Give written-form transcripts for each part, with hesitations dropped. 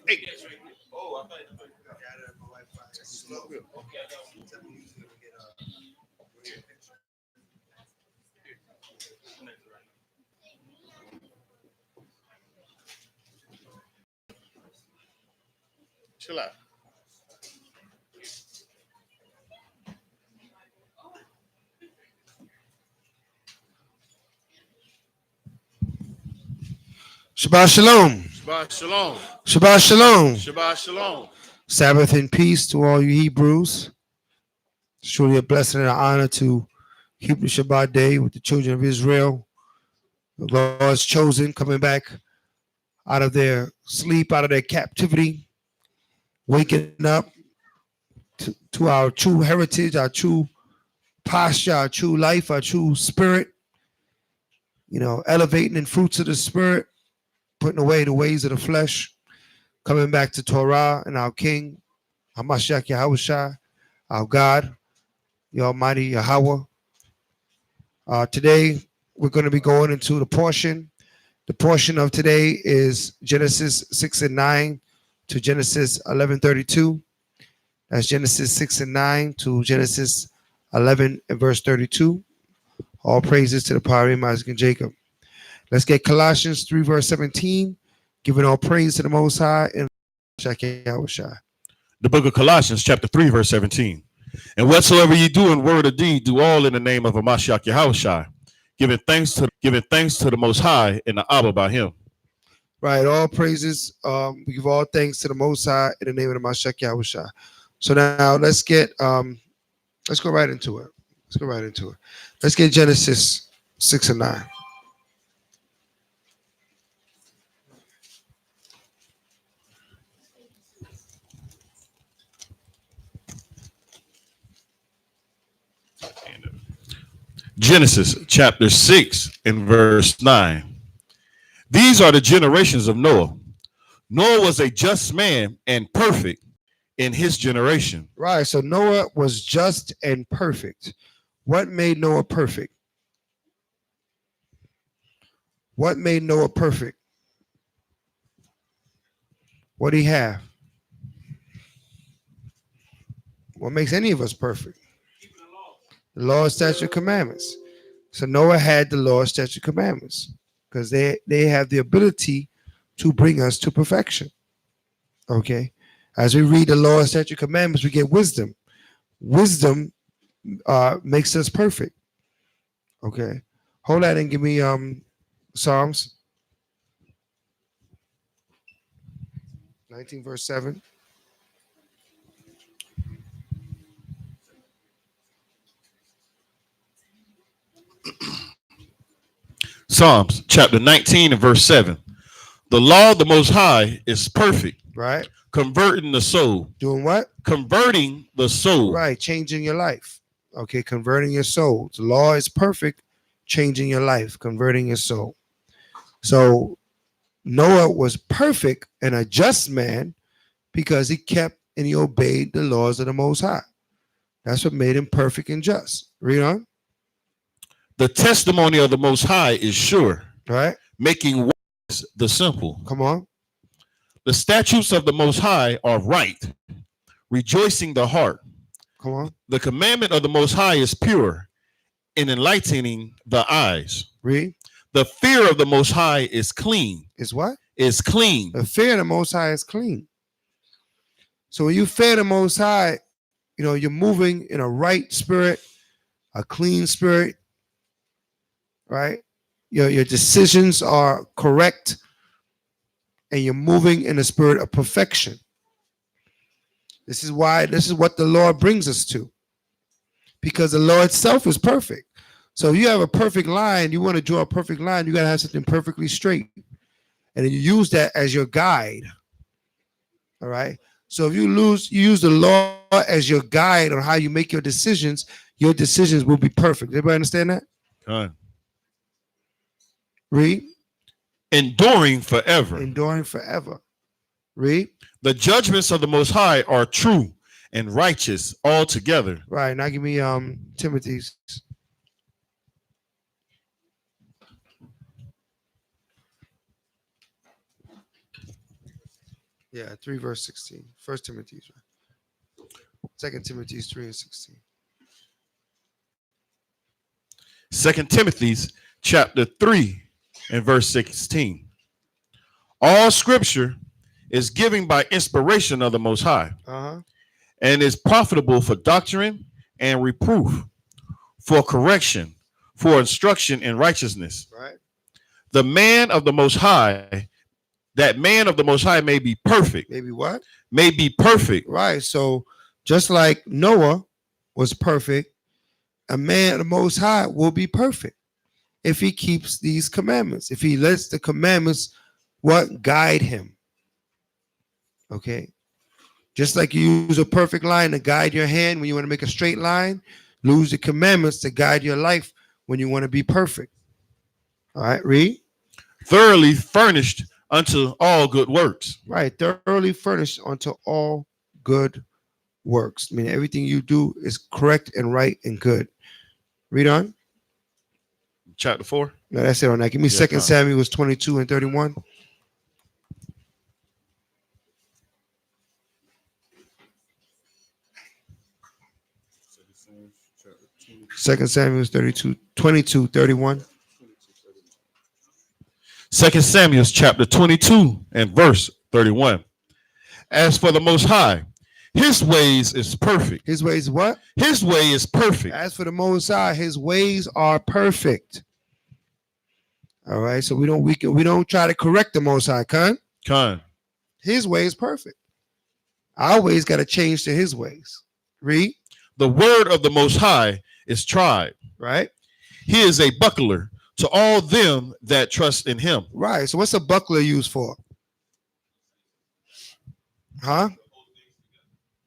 Hey. Chill out. Shabbat shalom. Shabbat shalom. Shabbat shalom. Shabbat shalom. Sabbath in peace to all you Hebrews. It's truly a blessing and an honor to keep the Shabbat day with the children of Israel. The Lord's chosen, coming back out of their sleep, out of their captivity, waking up to our true heritage, our true posture, our true life, our true spirit. Elevating in fruits of the spirit, putting away the ways of the flesh, coming back to Torah and our King, Hamashiach Yahushua, our God, the Almighty Yahweh. Today, we're going to be going into the portion. The portion of today is Genesis 6 and 9 to Genesis 11:32. That's Genesis 6 and 9 to Genesis 11 and verse 32. All praises to the power of Isaac and Jacob. Let's get Colossians 3 verse 17, giving all praise to the Most High and Yahushua. The book of Colossians, chapter 3, verse 17. And whatsoever ye do in word or deed, do all in the name of Hamashiach Yahushua, giving thanks to the Most High and the Abba by him. Right, all praises. We give all thanks to the Most High in the name of the Hamashiach Yahushua. So now let's go right into it. Let's get Genesis 6 and 9. Genesis chapter 6 and verse 9. These are the generations of Noah. Noah was a just man and perfect in his generation. Right, so Noah was just and perfect. What made Noah perfect? What made Noah perfect? What did he have? What makes any of us perfect? The law, statute, commandments. So Noah had the law, statute, commandments because they have the ability to bring us to perfection. Okay, as we read the law, statute, commandments, we get wisdom. Wisdom makes us perfect. Okay, hold that and give me Psalms 19 verse 7. Psalms chapter 19 and verse 7. The law of the Most High is perfect. Right. Converting the soul. Doing what? Converting the soul. Right. Changing your life. Okay. Converting your soul. The law is perfect. Changing your life. Converting your soul. So Noah was perfect and a just man because he kept and he obeyed the laws of the Most High. That's what made him perfect and just. Read on. The testimony of the Most High is sure. Right. Making wise the simple. Come on. The statutes of the Most High are right, rejoicing the heart. Come on. The commandment of the Most High is pure, and enlightening the eyes. Read. The fear of the Most High is clean. Is what? Is clean. The fear of the Most High is clean. So when you fear the Most High, you're moving in a right spirit, a clean spirit, right? Your decisions are correct, and you're moving in a spirit of perfection. This is what the Lord brings us to, because the law itself is perfect. So if you have a perfect line, you want to draw a perfect line, you got to have something perfectly straight. And then you use that as your guide. All right. So if you use the law as your guide on how you make your decisions will be perfect. Everybody understand that? Right. Read. Enduring forever. Enduring forever. Read. The judgments of the Most High are true and righteous altogether. Right. Now give me Timothy's. Yeah, 3 verse 16. First Timothy's right. Second Timothy's 3 and 16. 2 Timothy's chapter 3 and verse 16. All scripture is given by inspiration of the Most High Uh-huh. and is profitable for doctrine and reproof, for correction, for instruction in righteousness. Right. The man of the Most High, that man of the Most High may be perfect. Maybe what? May be perfect. Right. So just like Noah was perfect, a man of the Most High will be perfect if he keeps these commandments. If he lets the commandments what guide him. Okay. Just like you use a perfect line to guide your hand when you want to make a straight line, use the commandments to guide your life when you want to be perfect. All right, read. Thoroughly furnished unto all good works. Right, thoroughly furnished unto all good works. I mean, everything you do is correct and right and good. Read on. Chapter 4. No, that's it on that. Give me Yeah, 2 Samuel 22 and 31. 2 Samuel 22, 31. 2 Samuel chapter 22 and verse 31. As for the Most High, his ways is perfect. His ways what? His way is perfect. As for the Most High, his ways are perfect. All right, so we don't try to correct the Most High, Con. His way is perfect. Our ways got to change to his ways. Read. The word of the Most High is tried. Right. He is a buckler to all them that trust in him. Right. So what's a buckler used for? Huh?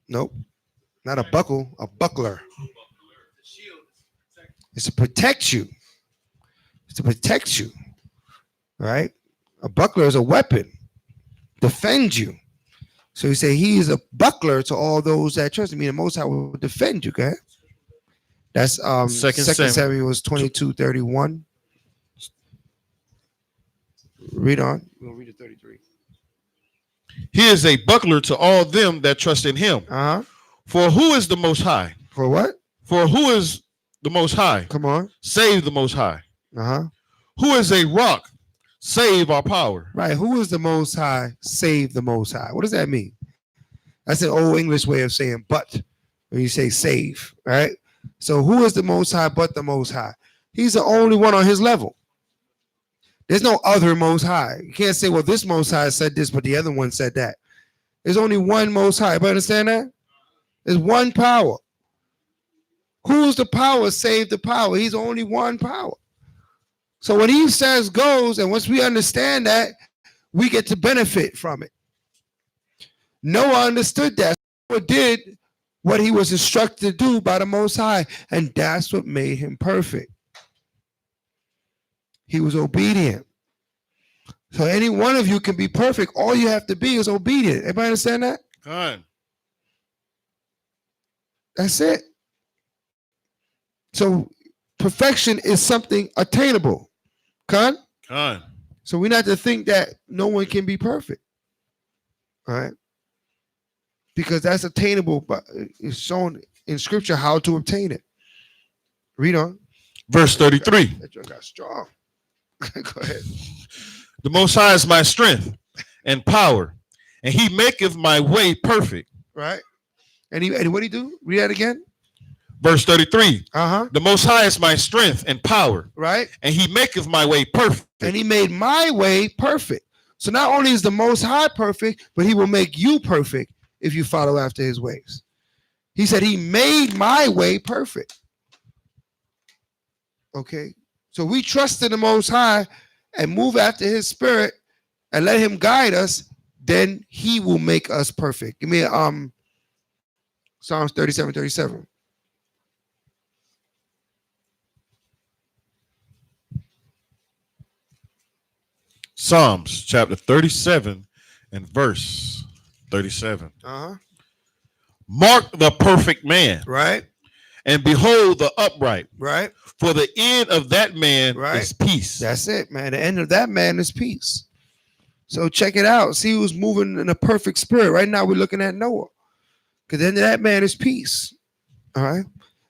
Nope. Not a buckle, a buckler. It's to protect you. It's to protect you. Right? A buckler is a weapon. Defend you. So you say he is a buckler to all those that trust him. I mean, the Most High will defend you, okay? That's 2 Samuel 22, 31. Read on. We'll read it 33. He is a buckler to all them that trust in him. Uh-huh. For who is the Most High? For what? For who is the Most High? Come on. Save the Most High. Uh-huh. Who is a rock? Save our power. Right. Who is the Most High? Save the Most High. What does that mean? That's an old English way of saying but when you say save, right? So who is the Most High but the Most High? He's the only one on his level. There's no other Most High. You can't say, well, this Most High said this, but the other one said that. There's only one Most High. You understand that? There's one power. Who's the power? Save the power. He's only one power. So when he says goes, and once we understand that, we get to benefit from it. Noah understood that. Noah did what he was instructed to do by the Most High, and that's what made him perfect. He was obedient. So any one of you can be perfect. All you have to be is obedient. Everybody understand that? Con. That's it. So perfection is something attainable. Con? So we not to think that no one can be perfect. All right? Because that's attainable, but it's shown in scripture how to obtain it. Read on. Verse 33. That joke got strong. Go ahead. The Most High is my strength and power, and he maketh my way perfect. Right? And what do he do? Read that again. Verse 33. Uh-huh. The Most High is my strength and power. Right? And he maketh my way perfect. And he made my way perfect. So not only is the Most High perfect, but he will make you perfect if you follow after his ways. He said he made my way perfect. Okay? So we trust in the Most High and move after his spirit and let him guide us, then he will make us perfect. Give me Psalms 37:37. Psalms chapter 37 and verse 37. Uh-huh. Mark the perfect man, Right? and behold the upright. Right? For the end of that man Right. is peace. That's it, man. The end of that man is peace. So check it out. See who's moving in a perfect spirit. Right now, we're looking at Noah. Because the end of that man is peace. All right.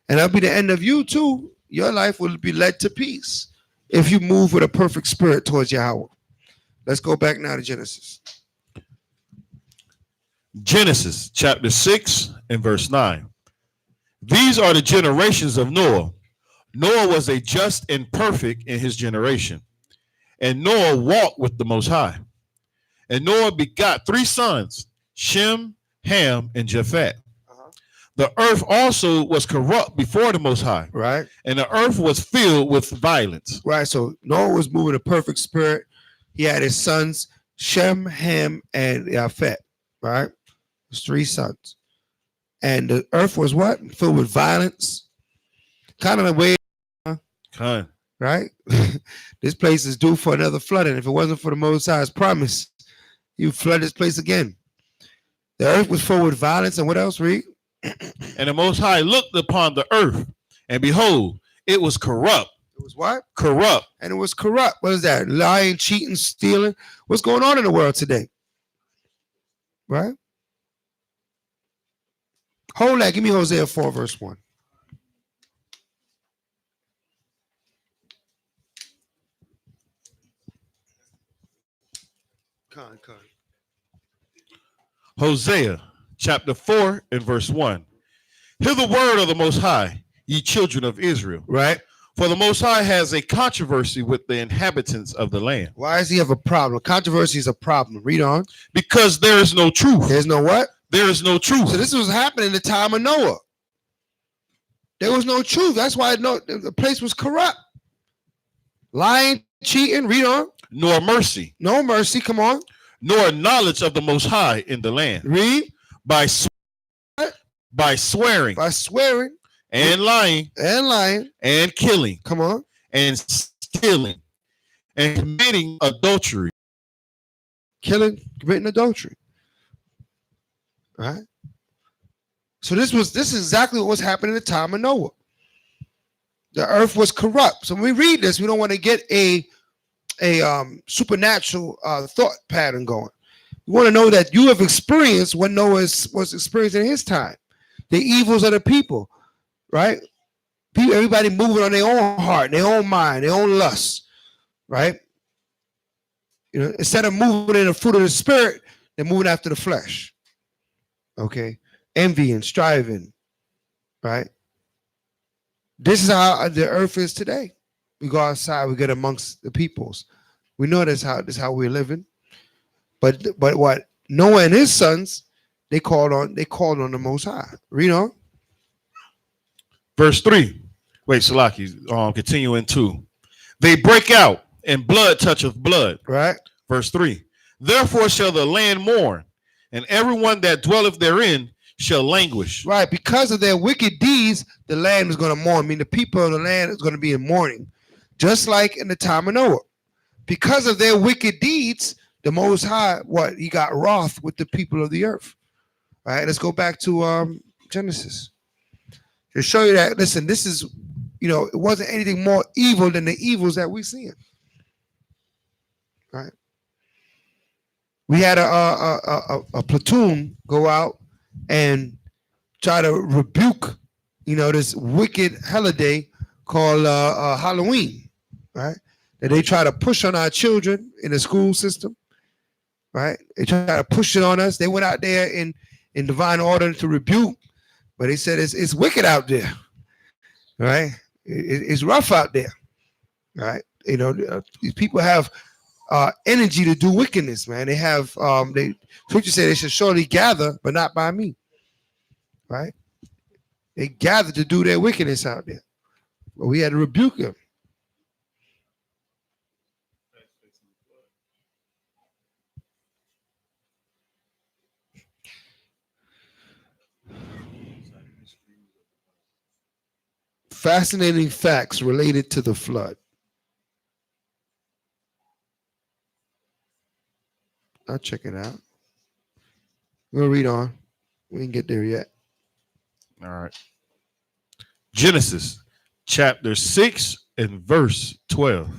And that'll be the end of you too. Your life will be led to peace if you move with a perfect spirit towards Yahweh. Let's go back now to Genesis. Genesis chapter 6 and verse 9. These are the generations of Noah. Noah was a just and perfect in his generation. And Noah walked with the Most High. And Noah begot 3 sons, Shem, Ham, and Japheth. The earth also was corrupt before the Most High. Right. And the earth was filled with violence. Right. So Noah was moving a perfect spirit. He had his sons, Shem, Ham, and Japheth. Right. His 3 sons. And the earth was what? Filled with violence. Kind of the way. Kind. Right. This place is due for another flooding. If it wasn't for the Most High's promise, you flood this place again. The earth was filled with violence. And what else, Reed? And the Most High looked upon the earth, and behold, it was corrupt. It was what? Corrupt. And it was corrupt. What is that? Lying, cheating, stealing. What's going on in the world today? Right? Hold that. Give me Hosea 4, verse 1. Con. Hosea chapter 4 and verse 1. Hear the word of the Most High, ye children of Israel. Right? For the Most High has a controversy with the inhabitants of the land. Why does he have a problem? Controversy is a problem. Read on. Because there is no truth. There's no what? There is no truth. So this was happening in the time of Noah. There was no truth. That's why the place was corrupt. Lying, cheating. Read on. Nor mercy. No mercy. Come on. Nor knowledge of the Most High in the land. Read. By swearing. By swearing. And lying. And lying. And killing. Come on. And stealing. And committing adultery. Killing, committing adultery. Right? So this is exactly what was happening in the time of Noah. The earth was corrupt. So when we read this, we don't want to get a supernatural thought pattern going. We want to know that you have experienced what Noah was experiencing in his time. The evils of the people, right? Everybody moving on their own heart, their own mind, their own lust, right? You know, instead of moving in the fruit of the spirit, they're moving after the flesh. Okay, envy and striving, right? This is how the earth is today. We go outside, we get amongst the peoples. We know this how we're living. But what Noah and his sons, they called on the Most High. Read on. Verse 3. Wait, Salaki, continuing 2. They break out, and blood toucheth blood. Right. Verse 3. Therefore shall the land mourn, and everyone that dwelleth therein shall languish. Right. Because of their wicked deeds, the land is going to mourn. I mean, the people of the land is going to be in mourning. Just like in the time of Noah. Because of their wicked deeds, the Most High, he got wroth with the people of the earth. All right, let's go back to Genesis. To show you that, listen, this is, it wasn't anything more evil than the evils that we're seeing. Right? We had a platoon go out and try to rebuke, this wicked holiday called Halloween, right? That they try to push on our children in the school system, right? They try to push it on us. They went out there in divine order to rebuke, but they said it's wicked out there, right? It's rough out there, right? These people have energy to do wickedness, man. They have Scripture say they should surely gather, but not by me, right? They gather to do their wickedness out there, but we had to rebuke them. Fascinating facts related to the flood. I'll check it out. We'll read on. We didn't get there yet. All right. Genesis chapter 6 and verse 12.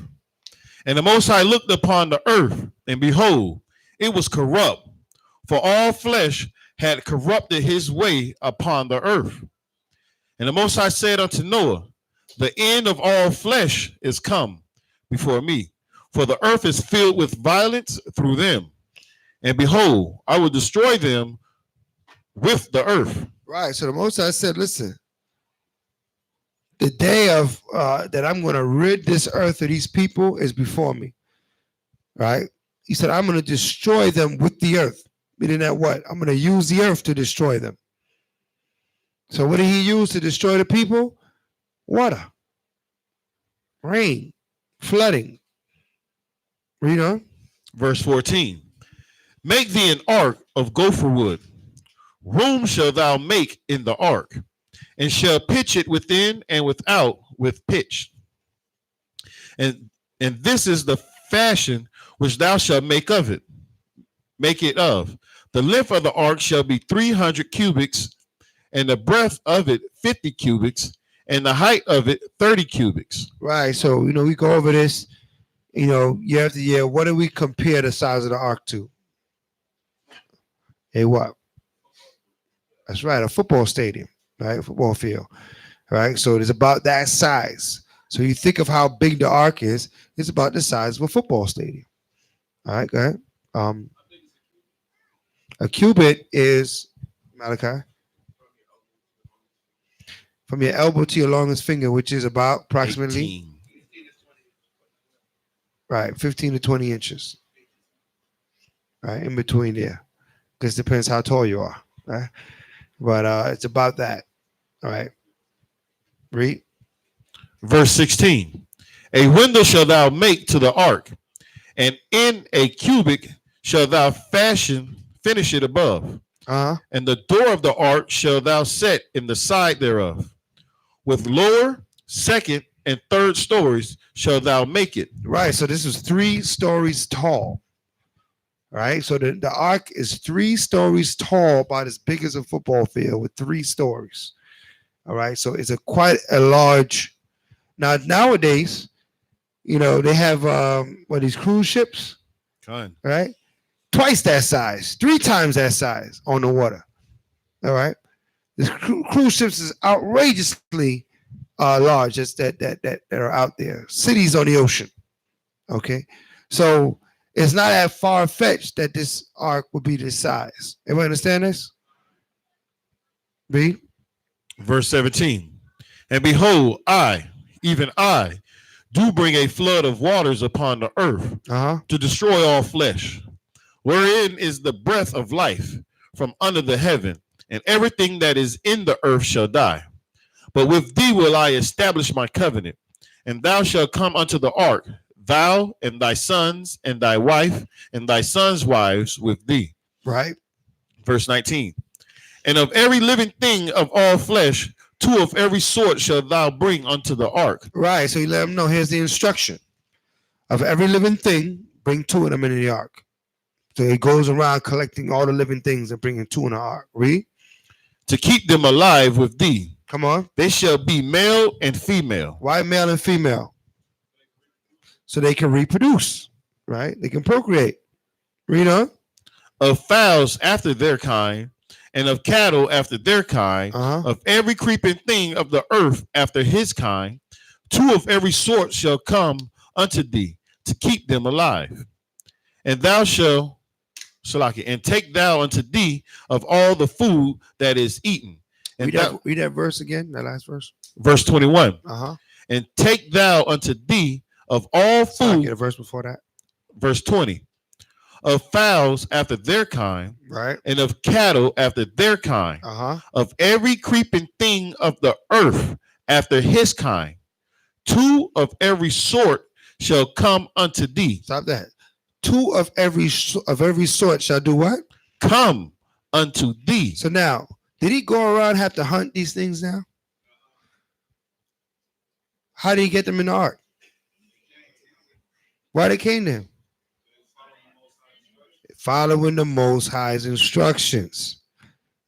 And the Most High looked upon the earth, and behold, it was corrupt, for all flesh had corrupted his way upon the earth. And the Most High said unto Noah, the end of all flesh is come before me, for the earth is filled with violence through them. And behold, I will destroy them with the earth. Right. So the Most High said, listen, the day of that I'm going to rid this earth of these people is before me. Right. He said, I'm going to destroy them with the earth. Meaning that what? I'm going to use the earth to destroy them. So what did he use to destroy the people? Water, rain, flooding. Read on. Verse 14. Make thee an ark of gopher wood. Room shalt thou make in the ark, and shall pitch it within and without with pitch. And this is the fashion which thou shalt make of it. Make it of. The length of the ark shall be 300 cubits, and the breadth of it 50 cubits, and the height of it 30 cubits. Right. So, we go over this, year after year. What do we compare the size of the ark to? A what? That's right. A football stadium, right? A football field, right? So it's about that size. So you think of how big the ark is. It's about the size of a football stadium. All right, go ahead. A cubit is, Malachi, from your elbow to your longest finger, which is about approximately 18. Right, 15 to 20 inches. Right, in between there. Because it depends how tall you are. Right? But it's about that. All right. Read. Verse 16. A window shalt thou make to the ark, and in a cubit shalt thou finish it above. And the door of the ark shalt thou set in the side thereof. With lower, second, and third stories shalt thou make it. Right. So this is 3 stories tall. Right. So the ark is 3 stories tall, about as big as a football field, with 3 stories. All right. So it's quite a large. Now nowadays, they have these cruise ships. Kind. Right. Twice that size, 3 times that size on the water. All right. This cruise ships is outrageously large. Just that are out there. Cities on the ocean. Okay. So it's not that far-fetched that this ark would be this size. Everybody understand this? Read. Verse 17. And behold, I, even I, do bring a flood of waters upon the earth to destroy all flesh, wherein is the breath of life from under the heaven, and everything that is in the earth shall die. But with thee will I establish my covenant, and thou shalt come unto the ark, thou and thy sons and thy wife and thy sons' wives with thee. Right. Verse 19. And of every living thing of all flesh, 2 of every sort shalt thou bring unto the ark. Right. So you let them know, here's the instruction. Of every living thing, bring 2 of them into the ark. So he goes around collecting all the living things and bringing 2 in the ark. Read. To keep them alive with thee. Come on. They shall be male and female. Why male and female? So they can reproduce, right? They can procreate. Read on. Of fowls after their kind, and of cattle after their kind, of every creeping thing of the earth after his kind, 2 of every sort shall come unto thee, to keep them alive. And thou shalt, and take thou unto thee of all the food that is eaten. And read that verse again, that last verse. Verse 21. And take thou unto thee of all food. Get a verse before that. Verse 20. Of fowls after their kind, right, and of cattle after their kind, of every creeping thing of the earth after his kind, 2 of every sort shall come unto thee. Stop that. 2 of every sort shall do what? Come unto thee. So now, did he go around have to hunt these things now? How did he get them in the ark? Why they came to him? Following the Most High's instructions.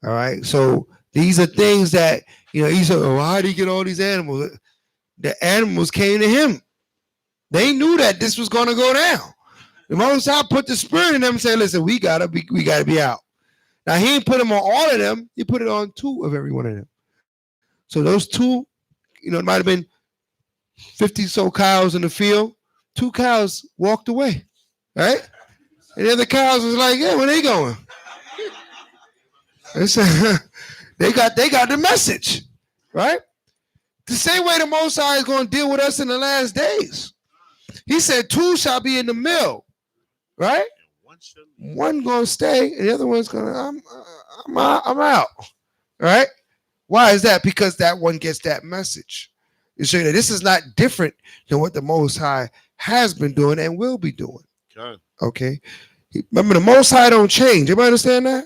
All right. So these are things that, he said, well, how did he get all these animals? The animals came to him. They knew that this was going to go down. The Most High put the spirit in them and said, listen, we gotta be out. Now he ain't put them on all of them, he put it on 2 of every one of them. So those 2, it might have been 50 so cows in the field. 2 cows walked away, right? And the other cows was like, yeah, where they going? They got the message, right? The same way the Most High is going to deal with us in the last days. He said 2 shall be in the mill, right? One going to stay, and the other one's going to, I'm out, right? Why is that? Because that one gets that message. You show you that this is not different than what the Most High has been doing and will be doing. Okay? Remember, the Most High don't change. Everybody understand that?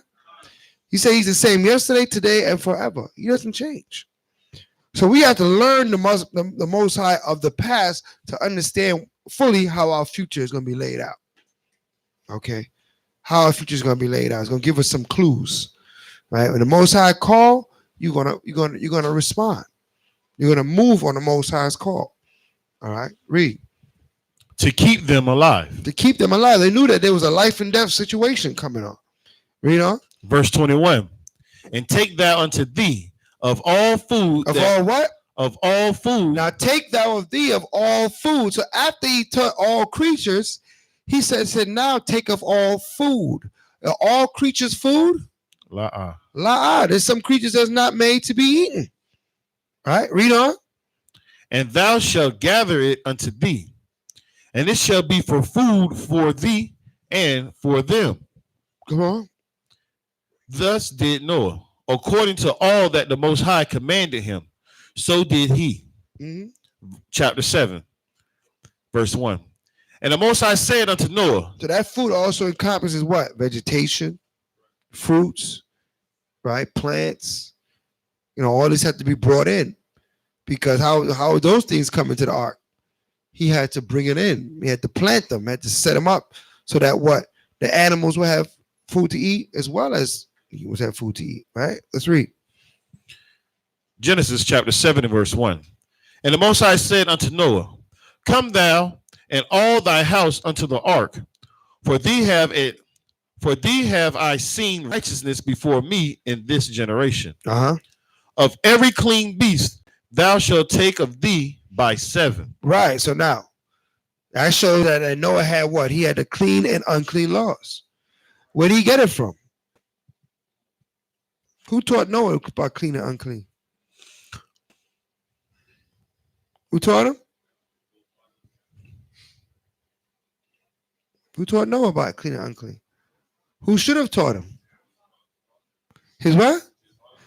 He said he's the same yesterday, today, and forever. He doesn't change. So we have to learn the Most High of the past to understand fully how our future is going to be laid out. Okay? How our future is going to be laid out. It's going to give us some clues. Right? When the Most High call, you're gonna respond. You're gonna move on the Most High's call. All right, read. To keep them alive. To keep them alive. They knew that there was a life and death situation coming on. Read on. Verse 21. And take thou unto thee of all food. Of all what? Of all food. Now take thou of thee of all food. So after he took all creatures, he said, now take of all food. Are all creatures food? La. There's some creatures that's not made to be eaten. All right, read on. And thou shalt gather it unto thee, and it shall be for food for thee and for them. Come on. Thus did Noah, according to all that the Most High commanded him, so did he. Mm-hmm. Chapter 7, verse 1. And the Most High said unto Noah. So that food also encompasses what? Vegetation, fruits, right? Plants. All this had to be brought in, because how those things come into the ark? He had to bring it in. He had to plant them, had to set them up so that what? The animals would have food to eat as well as he would have food to eat, right? Let's read. Genesis chapter 7 and verse 1. And the Most High said unto Noah, come thou and all thy house unto the ark, for thee have I seen righteousness before me in this generation. Of every clean beast thou shalt take of thee by 7. Right. So now that shows that Noah had what? He had the clean and unclean laws. Where did he get it from? Who taught Noah about clean and unclean? Who taught him? Who taught Noah about clean and unclean? Who should have taught him? His what?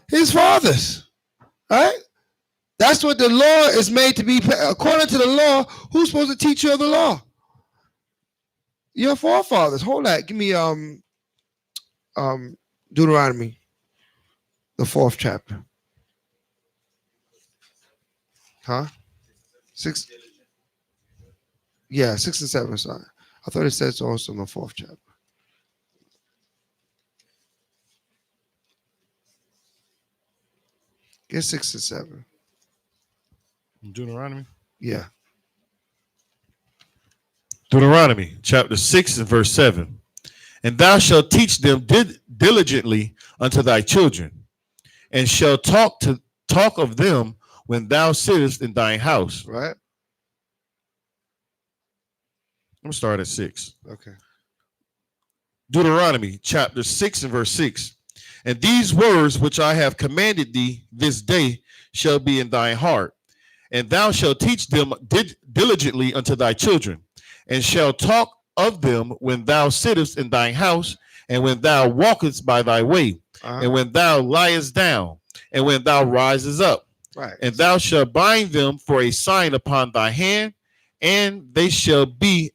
His fathers. Right? That's what the law is made to be. According to the law, who's supposed to teach you the law? Your forefathers. Hold that. Give me Deuteronomy, the 4th chapter. 6. Yeah, 6 and 7. Sorry. I thought it says also in the 4th chapter. Get 6 and 7. Deuteronomy? Yeah. Deuteronomy chapter 6 and verse 7. And thou shalt teach them diligently unto thy children, and shalt talk of them when thou sittest in thine house. Right. I'm going to start at 6. Okay. Deuteronomy chapter 6 and verse 6. And these words which I have commanded thee this day shall be in thy heart, and thou shalt teach them diligently unto thy children, and shalt talk of them when thou sittest in thine house, and when thou walkest by thy way, and when thou liest down, and when thou risest up. Right. And thou shalt bind them for a sign upon thy hand, and they shall be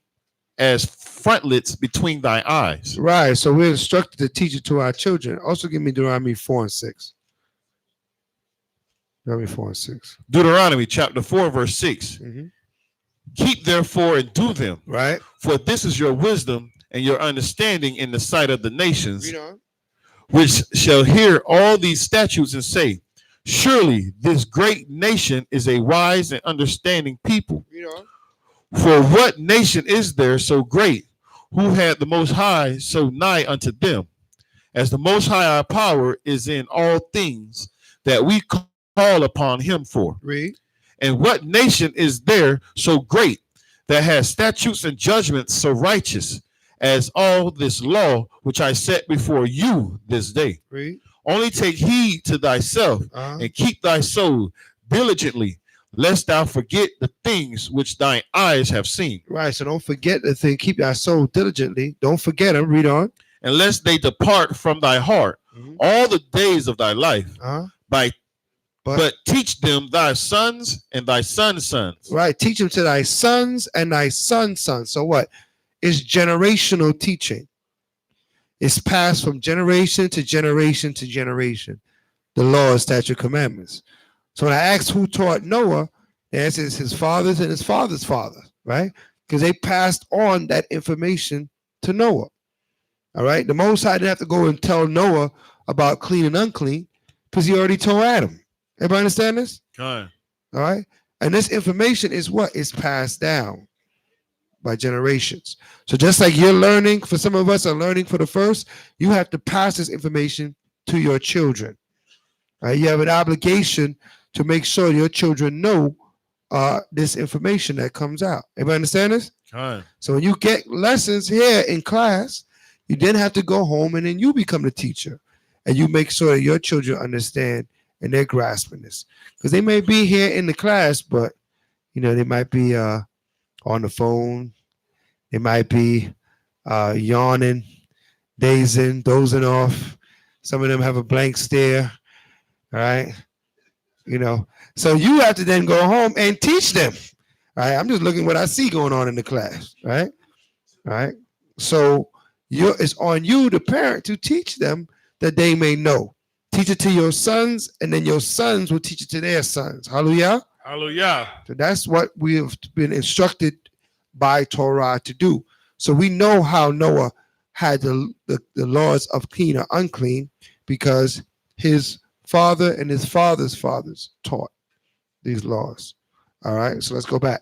as frontlets between thy eyes. Right. So we're instructed to teach it to our children. Also give me Deuteronomy 4 and 6. Deuteronomy 4 and 6. Deuteronomy chapter 4 verse 6. Mm-hmm. Keep therefore and do them. Right. For this is your wisdom and your understanding in the sight of the nations, on. Which shall hear all these statutes and say, surely this great nation is a wise and understanding people. Read on. For what nation is there so great, who had the Most High so nigh unto them, as the Most High our power is in all things that we call upon him for. Read. And what nation is there so great that has statutes and judgments so righteous as all this law which I set before you this day? Read. Only take heed to thyself and keep thy soul diligently, lest thou forget the things which thine eyes have seen. Right. So don't forget the thing. Keep thy soul diligently. Don't forget them. Read on. Unless they depart from thy heart all the days of thy life, but teach them thy sons and thy sons' sons. Right. Teach them to thy sons and thy sons' sons. So what? It's generational teaching. It's passed from generation to generation to generation. The law, statute, commandments. So when I asked who taught Noah, the answer is his fathers and his father's father, right? Because they passed on that information to Noah. All right. The Most High didn't have to go and tell Noah about clean and unclean because he already told Adam. Everybody understand this? All right. And this information is what is passed down by generations. So just like you're learning, for some of us are learning for the first, you have to pass this information to your children. Right? You have an obligation to make sure your children know this information that comes out. Everybody understand this? So when you get lessons here in class, you then have to go home and then you become the teacher and you make sure that your children understand and they're grasping this. Because they may be here in the class, but they might be on the phone. They might be yawning, dozing off. Some of them have a blank stare. All right. So you have to then go home and teach them. All right. I'm just looking what I see going on in the class. Right. All right. So it's on you, the parent, to teach them that they may know. Teach it to your sons, and then your sons will teach it to their sons. Hallelujah. Hallelujah. So that's what we have been instructed by Torah to do. So we know how Noah had the laws of clean or unclean because his father and his father's fathers taught these laws. All right, so let's go back.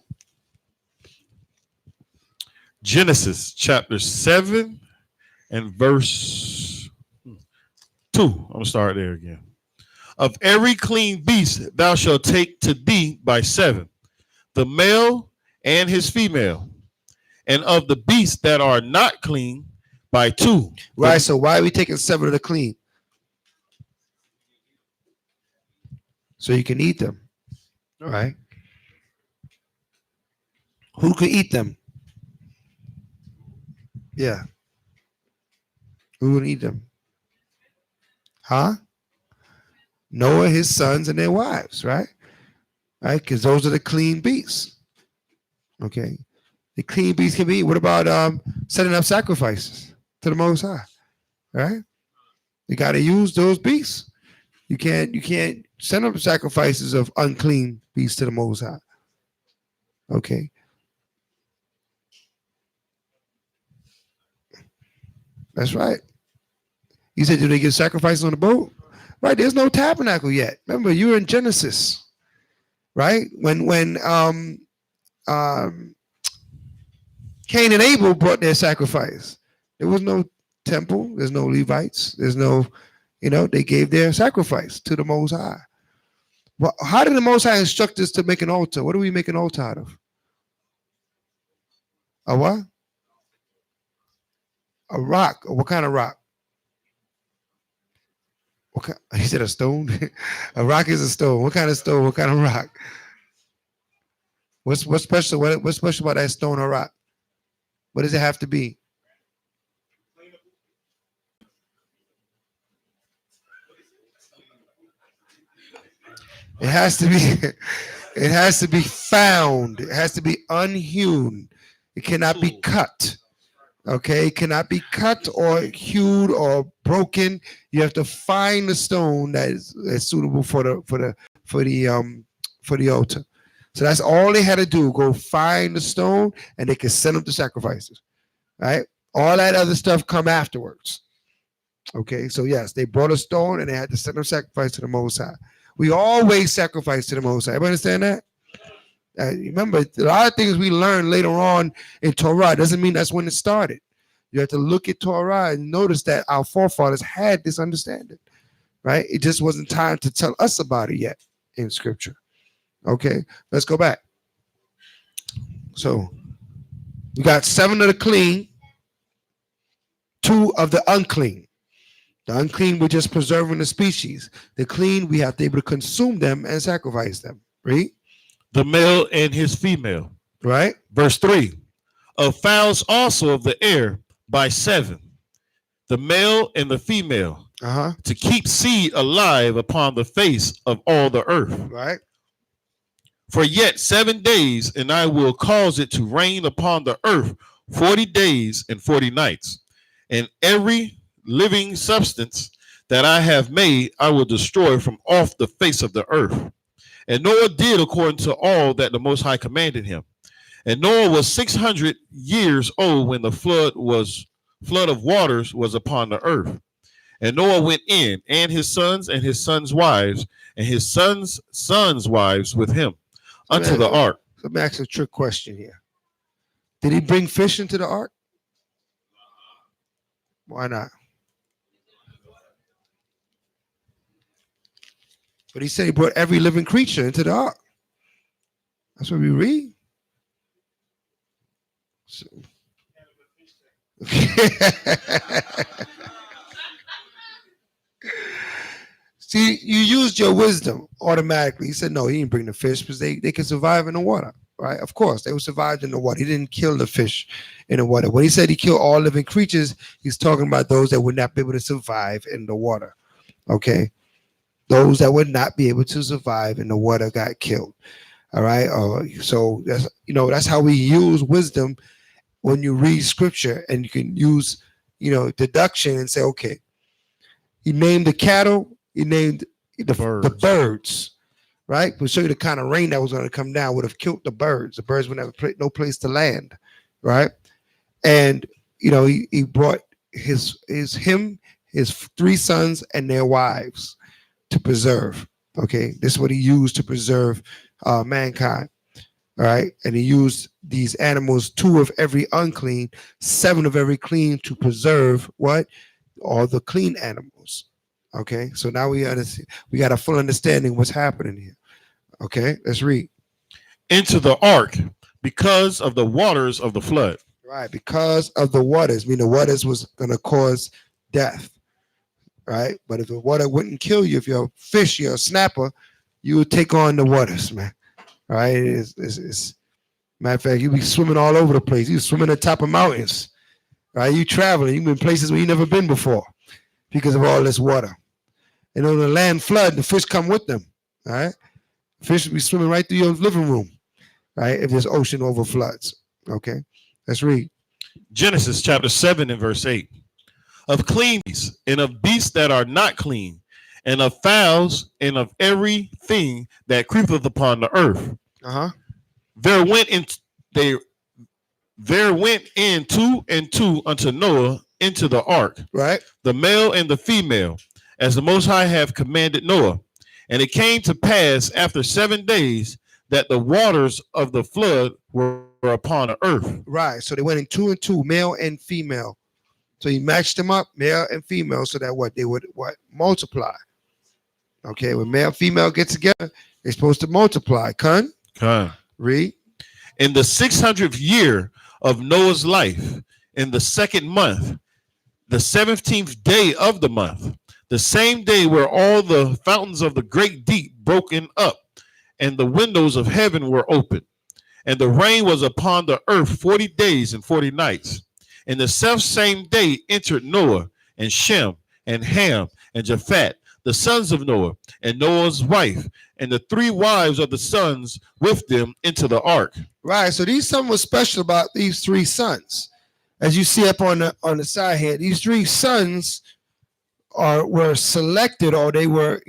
Genesis chapter 7 and verse 2. I'm going to start there again. Of every clean beast thou shalt take to thee by 7, the male and his female, and of the beasts that are not clean by 2. Right, so why are we taking 7 of the clean? So you can eat them. All right. Who can eat them? Yeah. Who would eat them? Huh? Noah, his sons, and their wives, right? Right? Because those are the clean beasts. Okay. The clean beasts can be eaten. What about setting up sacrifices to the Most High? Right? You got to use those beasts. You can't send up sacrifices of unclean beasts to the Most High. Okay. That's right. You said, do they give sacrifices on the boat? Right. There's no tabernacle yet. Remember, you were in Genesis, right? When Cain and Abel brought their sacrifice, there was no temple. There's no Levites. There's no, they gave their sacrifice to the Most High. Well, how did the Most High instruct us to make an altar? What do we make an altar out of? A what? A rock. What kind of rock? He said a stone. A rock is a stone. What kind of stone? What kind of rock? What's special? What's special about that stone or rock? What does it have to be? It has to be. It has to be found. It has to be unhewn. It cannot be cut. Okay, it cannot be cut or hewed or broken. You have to find the stone that is suitable for the altar. So that's all they had to do. Go find the stone, and they can send up the sacrifices. Right? All that other stuff come afterwards. Okay, so yes, they brought a stone and they had to send up sacrifice to the Most High. We always sacrifice to the Most High. Everybody understand that? Remember, a lot of things we learn later on in Torah doesn't mean that's when it started. You have to look at Torah and notice that our forefathers had this understanding, right? It just wasn't time to tell us about it yet in Scripture. Okay, let's go back. So we got 7 of the clean, 2 of the unclean. The unclean, we're just preserving the species. The clean, we have to be able to consume them and sacrifice them. Right? The male and his female. Right? Verse 3. Of fowls also of the air by 7. The male and the female. To keep seed alive upon the face of all the earth. Right? For yet 7 days, and I will cause it to rain upon the earth 40 days and 40 nights. And every living substance that I have made, I will destroy from off the face of the earth. And Noah did according to all that the Most High commanded him. And Noah was 600 years old when the flood of waters was upon the earth. And Noah went in, and his sons wives, and his sons' wives with him, unto the ark. Let me ask a trick question here. Did he bring fish into the ark? Why not? But he said he brought every living creature into the ark. That's what we read. So. See, you used your wisdom automatically. He said, no, he didn't bring the fish because they can survive in the water, right? Of course, they were survived in the water. He didn't kill the fish in the water. When he said he killed all living creatures, he's talking about those that would not be able to survive in the water, okay? Those that would not be able to survive in the water got killed. All right. So that's how we use wisdom when you read scripture, and you can use, deduction and say, okay, he named the cattle, he named the birds, right? We'll show you the kind of rain that was going to come down would have killed the birds. The birds would have no place to land, right? And he brought his 3 sons and their wives to preserve. Okay, this is what he used to preserve mankind. All right, and he used these animals, 2 of every unclean, 7 of every clean, to preserve what? All the clean animals. Okay, so now we understand. We got a full understanding of what's happening here. Okay, let's read. Into the ark because of the waters of the flood. Right, because of the waters. I mean, the waters was going to cause death. Right, but if the water wouldn't kill you, if you're a fish, you're a snapper, you would take on the waters, man. Right? It's matter of fact, you be swimming all over the place. You swimming on top of mountains. Right? You traveling. You been places where you never been before because of all this water. And on the land flood, the fish come with them. All right? Fish will be swimming right through your living room. Right? If this ocean over floods. Okay. Let's read. Genesis chapter 7 and verse 8. Of clean beasts, and of beasts that are not clean, and of fowls, and of everything that creepeth upon the earth. There went in 2 and 2 unto Noah into the ark, right? The male and the female, as the Most High have commanded Noah. And it came to pass after 7 days that the waters of the flood were upon the earth. Right. So they went in 2 and 2, male and female. So he matched them up, male and female, so that they would multiply. Okay, when male and female get together, they're supposed to multiply. Con? Read. In the 600th year of Noah's life, in the 2nd month, the 17th day of the month, the same day were all the fountains of the great deep broken up, and the windows of heaven were opened, and the rain was upon the earth 40 days and 40 nights. And the selfsame day entered Noah and Shem and Ham and Japheth, the sons of Noah, and Noah's wife, and the 3 wives of the sons with them into the ark. Right. So these something was special about these 3 sons. As you see up on the side here, these 3 sons were selected, or they were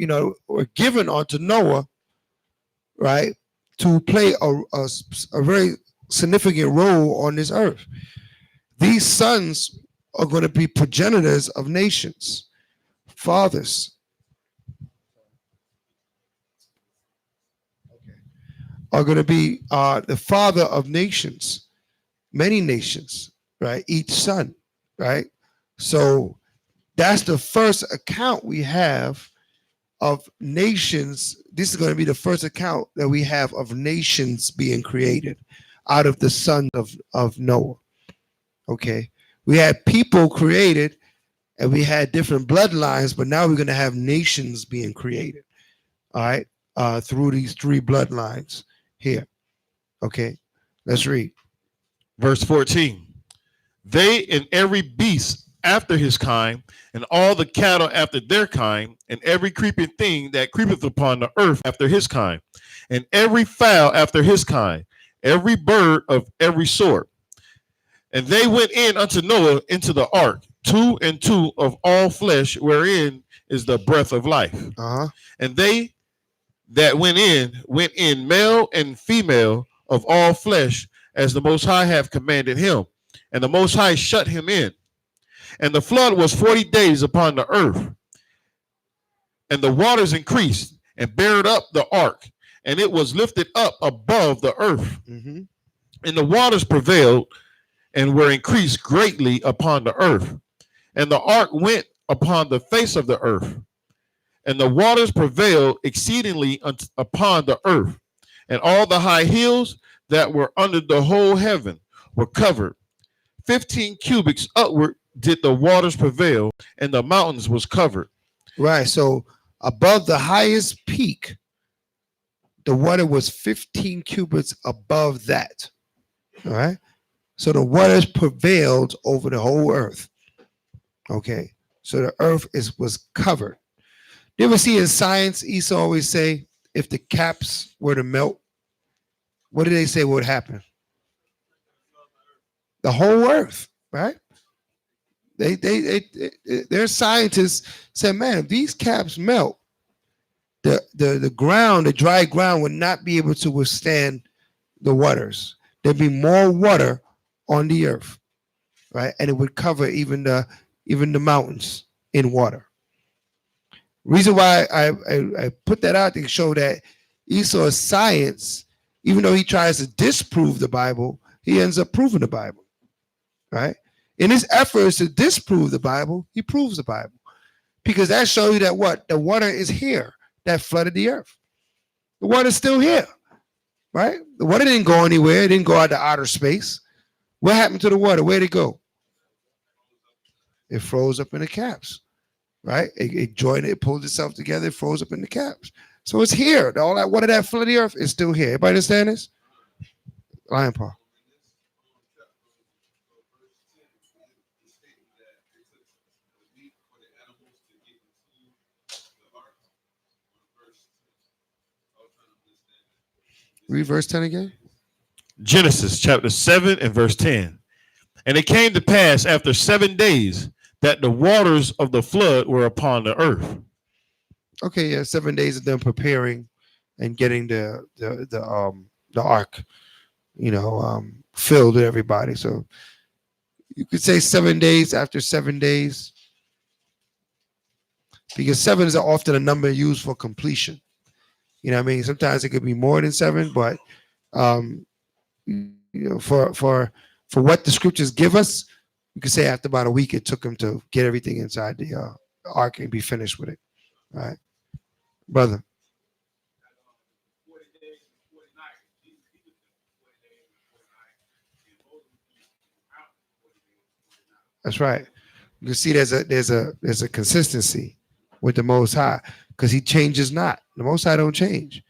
given unto Noah, right, to play a very significant role on this earth. These sons are going to be progenitors of nations, fathers. Are going to be the father of nations, many nations, right? Each son. right? So that's the first account we have of nations. This is going to be the first account that we have of nations being created out of the sons of Noah. Okay. We had people created and we had different bloodlines, but now we're going to have nations being created. All right. Through these three bloodlines here. Okay. Let's read. Verse 14. They and every beast after his kind, and all the cattle after their kind, and every creeping thing that creepeth upon the earth after his kind, and every fowl after his kind, every bird of every sort. And they went in unto Noah into the ark, two and two of all flesh, wherein is the breath of life. Uh-huh. And they that went in male and female of all flesh, as the Most High have commanded him. And the Most High shut him in. And the flood was 40 days upon the earth. And the waters increased and buried up the ark, and it was lifted up above the earth. Mm-hmm. And the waters prevailed and were increased greatly upon the earth. And the ark went upon the face of the earth. And the waters prevailed exceedingly upon the earth. And all the high hills that were under the whole heaven were covered. 15 cubits upward did the waters prevail, and the mountains was covered. Right. So above the highest peak, the water was 15 cubits above that. All right. So the waters prevailed over the whole earth. Okay. So the earth was covered. You ever see in science, Esau always say, if the caps were to melt, what do they say would happen? The whole earth, right? Their scientists said, man, if these caps melt, the ground, the dry ground would not be able to withstand the waters. There'd be more water on the earth, right? And it would cover even the mountains in water. Reason why I put that out to show that Esau's science, even though he tries to disprove the Bible, he ends up proving the Bible, right? In his efforts to disprove the Bible, he proves the Bible. Because that shows you that what? The water is here that flooded the earth. The water's still here, right? The water didn't go anywhere. It didn't go out to outer space. What happened to the water? Where'd it go? It froze up in the caps, right? It joined, it pulled itself together, it froze up in the caps. So it's here. All that water that flooded the earth is still here. Everybody understand this? Lion Paw. Read verse 10 again. Genesis chapter 7 and verse 10. And it came to pass after 7 days that the waters of the flood were upon the earth. Okay, yeah, 7 days of them preparing and getting the ark, filled with everybody. So you could say 7 days after 7 days, because 7 is often a number used for completion. You know what I mean? Sometimes it could be more than 7, but for what the scriptures give us, you could say after about a week it took them to get everything inside the ark and be finished with it. All right, brother. That's right. You can see there's a consistency with the Most High, because he changes not. The Most High don't change.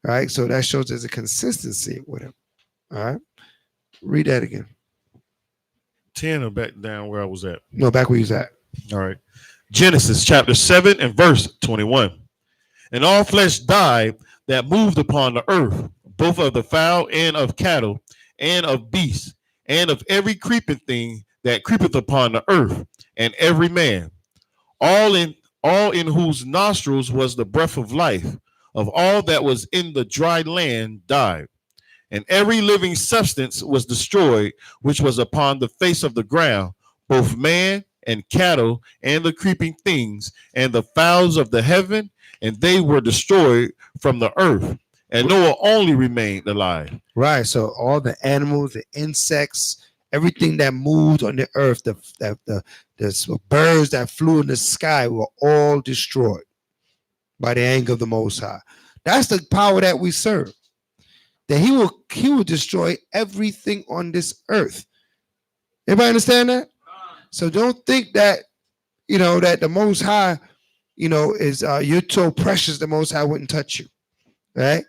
All right. So that shows there's a consistency with him. All right. Read that again. 10 or back down where I was at? No, back where he's at. All right. Genesis chapter 7 and verse 21. And all flesh died that moved upon the earth, both of the fowl and of cattle and of beasts and of every creeping thing that creepeth upon the earth, and every man, all in whose nostrils was the breath of life, of all that was in the dry land died. And every living substance was destroyed, which was upon the face of the ground, both man and cattle and the creeping things and the fowls of the heaven, and they were destroyed from the earth. And Noah only remained alive. Right. So all the animals, the insects, Everything that moved on the earth, the birds that flew in the sky were all destroyed by the anger of the Most High. That's the power that we serve. That he will destroy everything on this earth. Everybody understand that? So don't think that, that the Most High, is you're so precious the Most High wouldn't touch you. Right?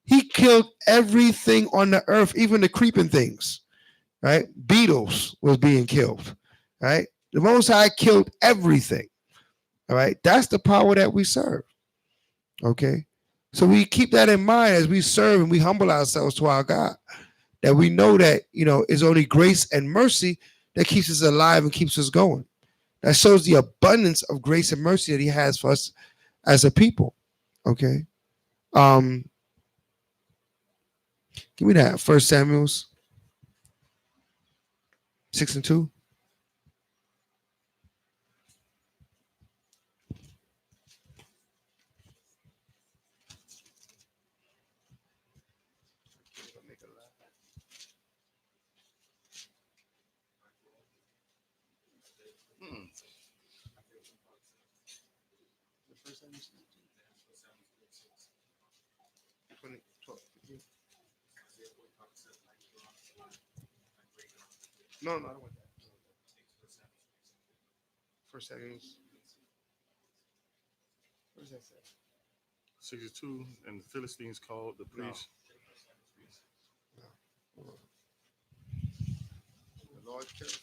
He killed everything on the earth, even the creeping things. Right? Beetles was being killed. Right? The Most High killed everything. All right? That's the power that we serve. Okay? So we keep that in mind as we serve and we humble ourselves to our God. That we know that, it's only grace and mercy that keeps us alive and keeps us going. That shows the abundance of grace and mercy that he has for us as a people. Okay? Give me that. 1 Samuel 6:2. No, I don't want that. 1 Samuel. What does that say? 62, and the Philistines called the priest. No. The Lord killed.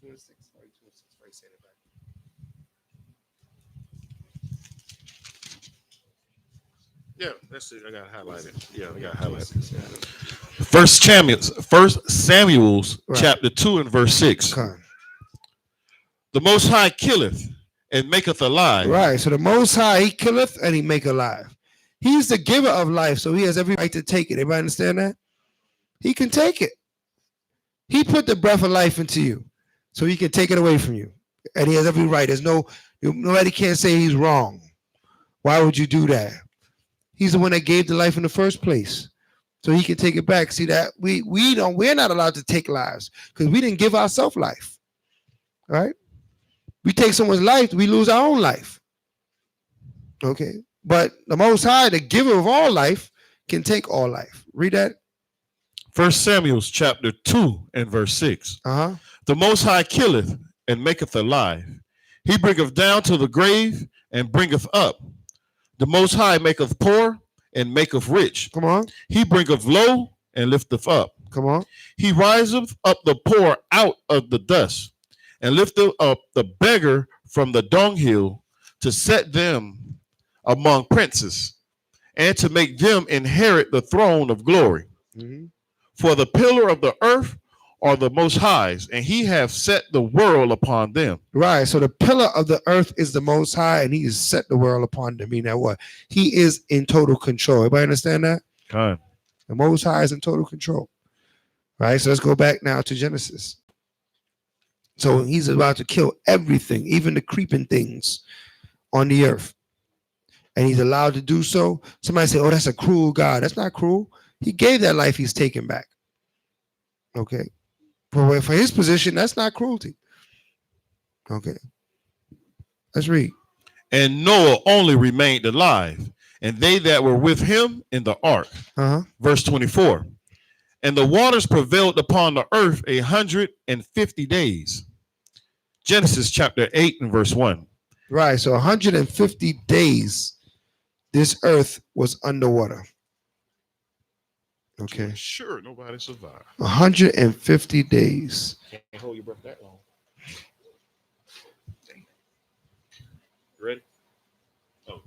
26. Why 26? Why you saying it back? Yeah, that's it. I got highlighted. Yeah, I got highlighted. First Samuel's Right. chapter 2 and verse 6. Okay. The Most High killeth and maketh alive. Right. So the Most High, he killeth and he make alive. He's the giver of life, so he has every right to take it. Everybody understand that? He can take it. He put the breath of life into you, so he can take it away from you. And he has every right. Nobody can't say he's wrong. Why would you do that? He's the one that gave the life in the first place. So he can take it back. See that we're not allowed to take lives because we didn't give ourselves life. Right? We take someone's life, we lose our own life. Okay. But the Most High, the giver of all life, can take all life. Read that. 1 Samuel's chapter 2 and verse 6. The Most High killeth and maketh alive. He bringeth down to the grave and bringeth up. The Most High maketh poor and maketh rich. Come on. He bringeth low and lifteth up. Come on. He riseth up the poor out of the dust and lifteth up the beggar from the dunghill to set them among princes and to make them inherit the throne of glory. Mm-hmm. For the pillar of the earth are the Most High's, and he hath set the world upon them. Right. So the pillar of the earth is the Most High, and he has set the world upon them. Meaning what? He is in total control. Everybody understand that? Okay. The Most High is in total control. Right. So let's go back now to Genesis. So he's about to kill everything, even the creeping things on the earth. And he's allowed to do so. Somebody say, oh, that's a cruel God. That's not cruel. He gave that life, he's taken back. Okay. But for his position, that's not cruelty. Okay. Let's read. And Noah only remained alive, and they that were with him in the ark. Verse 24. And the waters prevailed upon the earth 150 days. Genesis chapter 8 and verse 1. Right. So 150 days, this earth was underwater. Okay. Sure, nobody survived. 150 days. Can't hold your breath that long. Ready? Oh.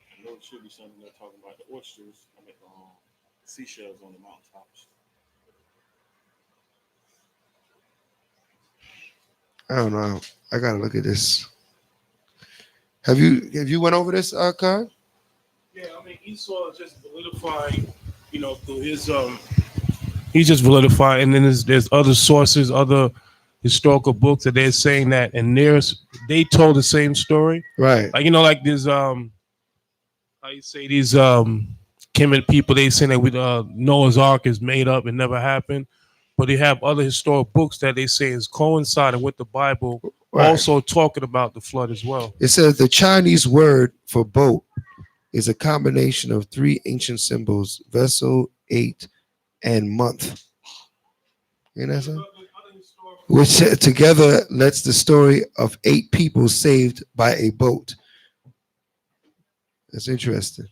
I know it should be something they're talking about the oysters. I mean, the seashells on the mountaintops. I don't know. I gotta look at this. Have you went over this, Khan? Yeah, I mean Esau is just validifying, through his he's just validifying, and then there's other sources, other historical books that they're saying that, and they told the same story. Right. Like like there's I you say these Kemet people, they say that with Noah's Ark is made up and never happened, but they have other historic books that they say is coinciding with the Bible, Right. also talking about the flood as well. It says the Chinese word for boat is a combination of three ancient symbols: vessel, eight, and month. You know what I'm saying? Which together lets the story of 8 people saved by a boat. That's interesting.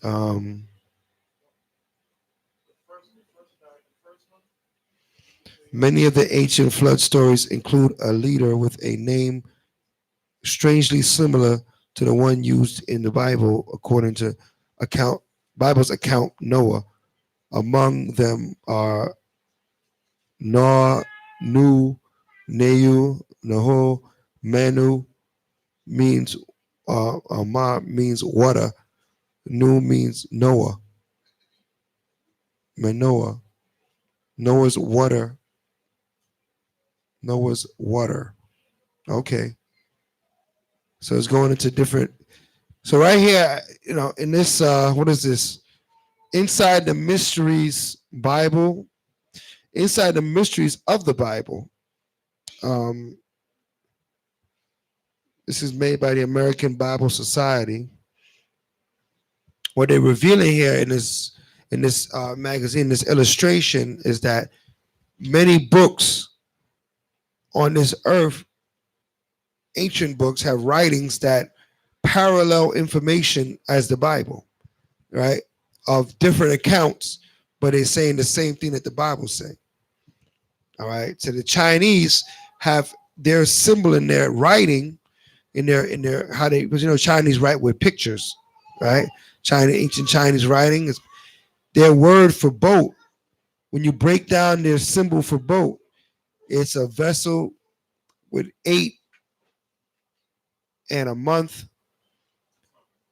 Um, Many of the ancient flood stories include a leader with a name strangely similar to the one used in the Bible, according to account Bible's account Noah. Among them are Noah, Nu, Neu, Naho, Manu means Ma means water, Nu means Noah, Manoah, Noah's water, Noah's water. Okay, so it's going into different. So right here, in this, what is this? Inside the Mysteries Bible, inside the mysteries of the Bible. Um, this is made by the American Bible Society. What they're revealing here in this magazine, this illustration, is that many books on this earth, ancient books, have writings that parallel information as the Bible, right? Of different accounts, but they're saying the same thing that the Bible say. All right. So the Chinese have their symbol in their writing, in their how they, because Chinese write with pictures, right? Ancient Chinese writing is their word for boat. When you break down their symbol for boat, it's a vessel with 8 and a month.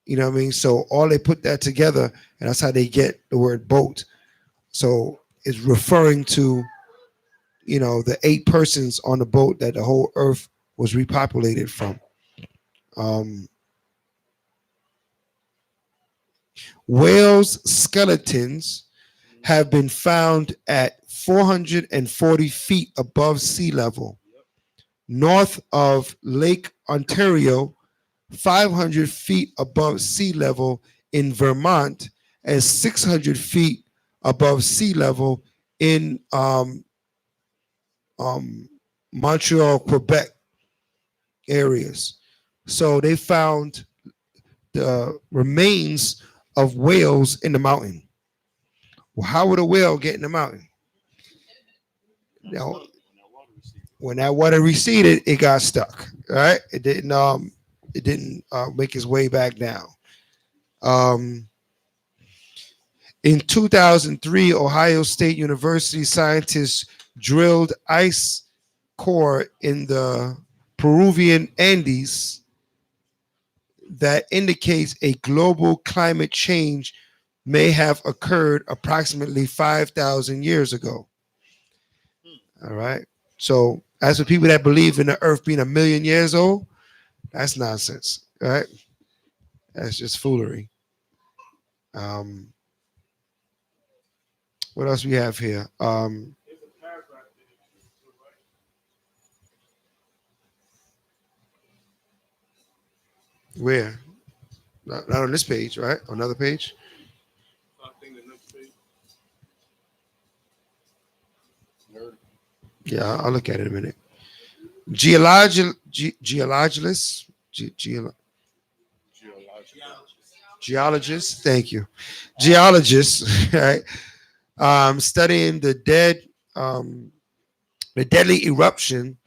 You know what I mean? So all they put that together, and that's how they get the word boat. So it's referring to, the 8 persons on the boat that the whole earth was repopulated from. Whales' skeletons have been found at 440 feet above sea level, north of Lake Ontario, 500 feet above sea level in Vermont, and 600 feet above sea level in Montreal, Quebec areas. So they found the remains of whales in the mountain. Well, how would a whale get in the mountain? Now, when that water receded, it got stuck. Right? It didn't make its way back down. In 2003, Ohio State University scientists drilled ice core in the Peruvian Andes that indicates a global climate change may have occurred approximately 5,000 years ago. All right. So as for people that believe in the earth being 1,000,000 years old, that's nonsense. Right? That's just foolery. What else we have here? Where? Not on this page, right? On another page? Yeah, I'll look at it in a minute. Geologists, thank you. Geologists, right? Studying the deadly eruption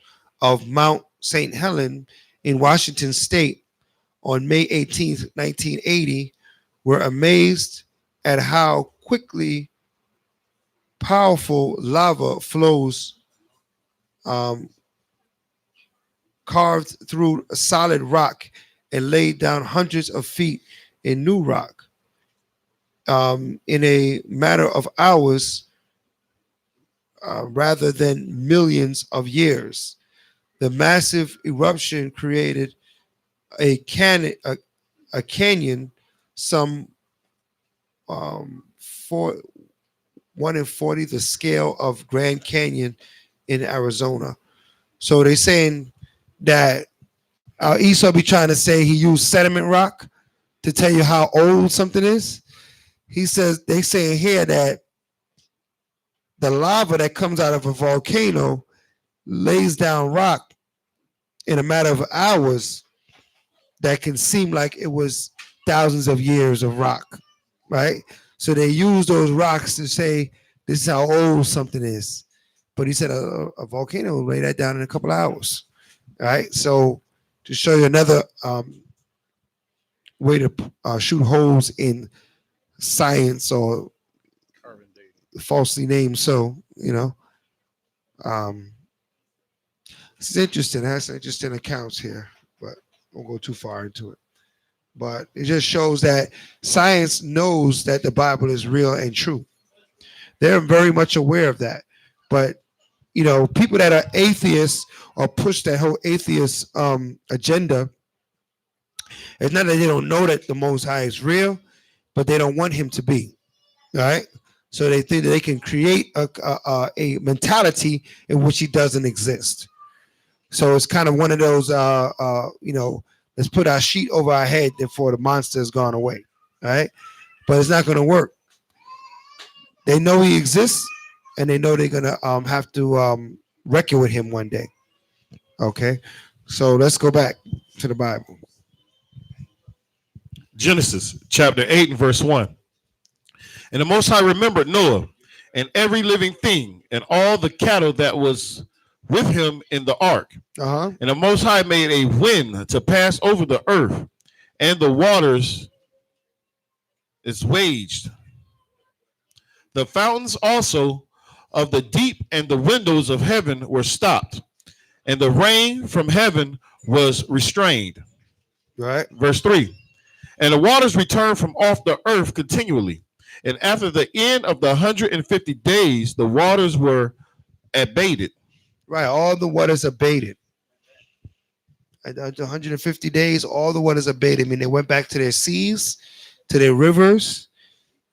of Mount St. Helens in Washington State on May 18th, 1980, were amazed at how quickly powerful lava flows carved through a solid rock and laid down hundreds of feet in new rock. In a matter of hours, rather than millions of years. The massive eruption created a canyon, some for 1 in 40 the scale of Grand Canyon in Arizona. So they're saying that Esau be trying to say he used sediment rock to tell you how old something is. He says they say here that the lava that comes out of a volcano lays down rock in a matter of hours that can seem like it was thousands of years of rock, right? So they use those rocks to say this is how old something is. But he said a volcano will lay that down in a couple of hours, right? So to show you another way to shoot holes in science or falsely named, so it's interesting. It has some interesting accounts here, but won't go too far into it. But it just shows that science knows that the Bible is real and true. They're very much aware of that. But people that are atheists or push that whole atheist agenda, it's not that they don't know that the Most High is real, but they don't want him to be. All right. So they think that they can create a mentality in which he doesn't exist. So it's kind of one of those, let's put our sheet over our head before the monster has gone away. All right. But it's not going to work. They know he exists, and they know they're going to have to reckon with him one day. Okay. So let's go back to the Bible. Genesis chapter 8 and verse 1. And the Most High remembered Noah and every living thing and all the cattle that was with him in the ark. And the Most High made a wind to pass over the earth, and the waters is waged. The fountains also of the deep and the windows of heaven were stopped, and the rain from heaven was restrained. Right. Verse 3. And the waters returned from off the earth continually. And after the end of the 150 days, the waters were abated. Right. All the waters abated. At 150 days, all the waters abated. I mean, they went back to their seas, to their rivers,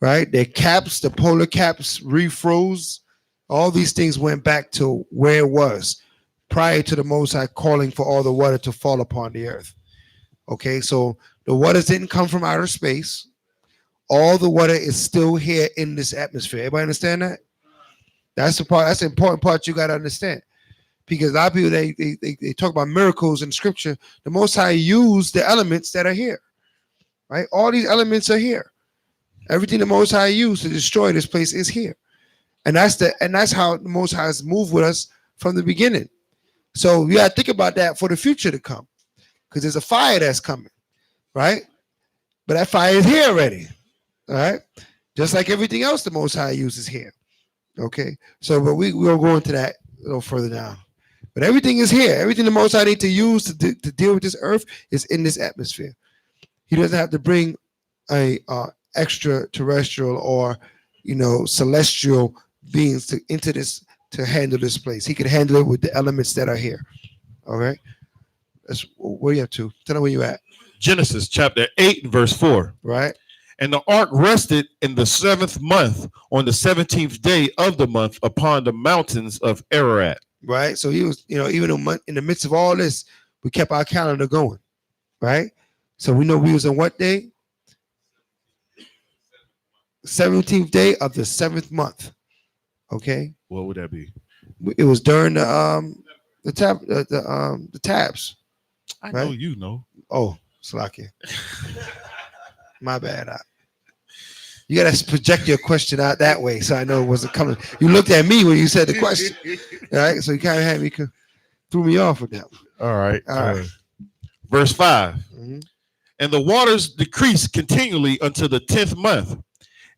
right? Their caps, the polar caps refroze. All these things went back to where it was prior to the Most High calling for all the water to fall upon the earth. Okay, so the waters didn't come from outer space. All the water is still here in this atmosphere. Everybody understand that? That's the part. That's the important part you got to understand. Because a lot of people, they talk about miracles in Scripture. The Most High used the elements that are here, right? All these elements are here. Everything the Most High used to destroy this place is here, and that's how the Most High has moved with us from the beginning. So you got to think about that for the future to come, because there's a fire that's coming, right? But that fire is here already, all right? Just like everything else the Most High uses here, okay? So, but we'll go into that a little further down. But everything is here. Everything the Most High need to use to deal with this earth is in this atmosphere. He doesn't have to bring a extraterrestrial or celestial beings into this to handle this place. He can handle it with the elements that are here. All right. That's where you up to. Tell me where you at. Genesis chapter 8 and verse 4. Right. And the ark rested in the 7th month on the 17th day of the month upon the mountains of Ararat. Right. So he was, even in the midst of all this, we kept our calendar going. Right. So we know we was on what day? 17th day of the 7th month. Okay. What would that be? It was during the tabs. I know you know. Oh, Slakia. My bad. You gotta project your question out that way, so I know it wasn't coming. You looked at me when you said the question, all right? So you kind of had me threw me off with that one. All right. Verse 5. Mm-hmm. And the waters decreased continually until the 10th month.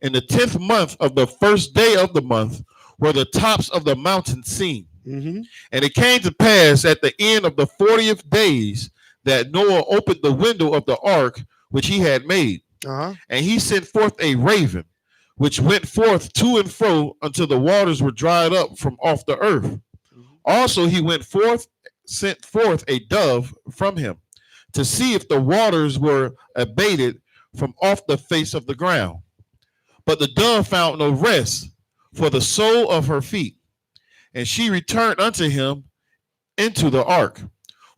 In the 10th month of the first day of the month were the tops of the mountains seen. Mm-hmm. And it came to pass at the end of the 40th days that Noah opened the window of the ark which he had made. And he sent forth a raven, which went forth to and fro until the waters were dried up from off the earth. Also he sent forth a dove from him to see if the waters were abated from off the face of the ground. But the dove found no rest for the sole of her feet. And she returned unto him into the ark,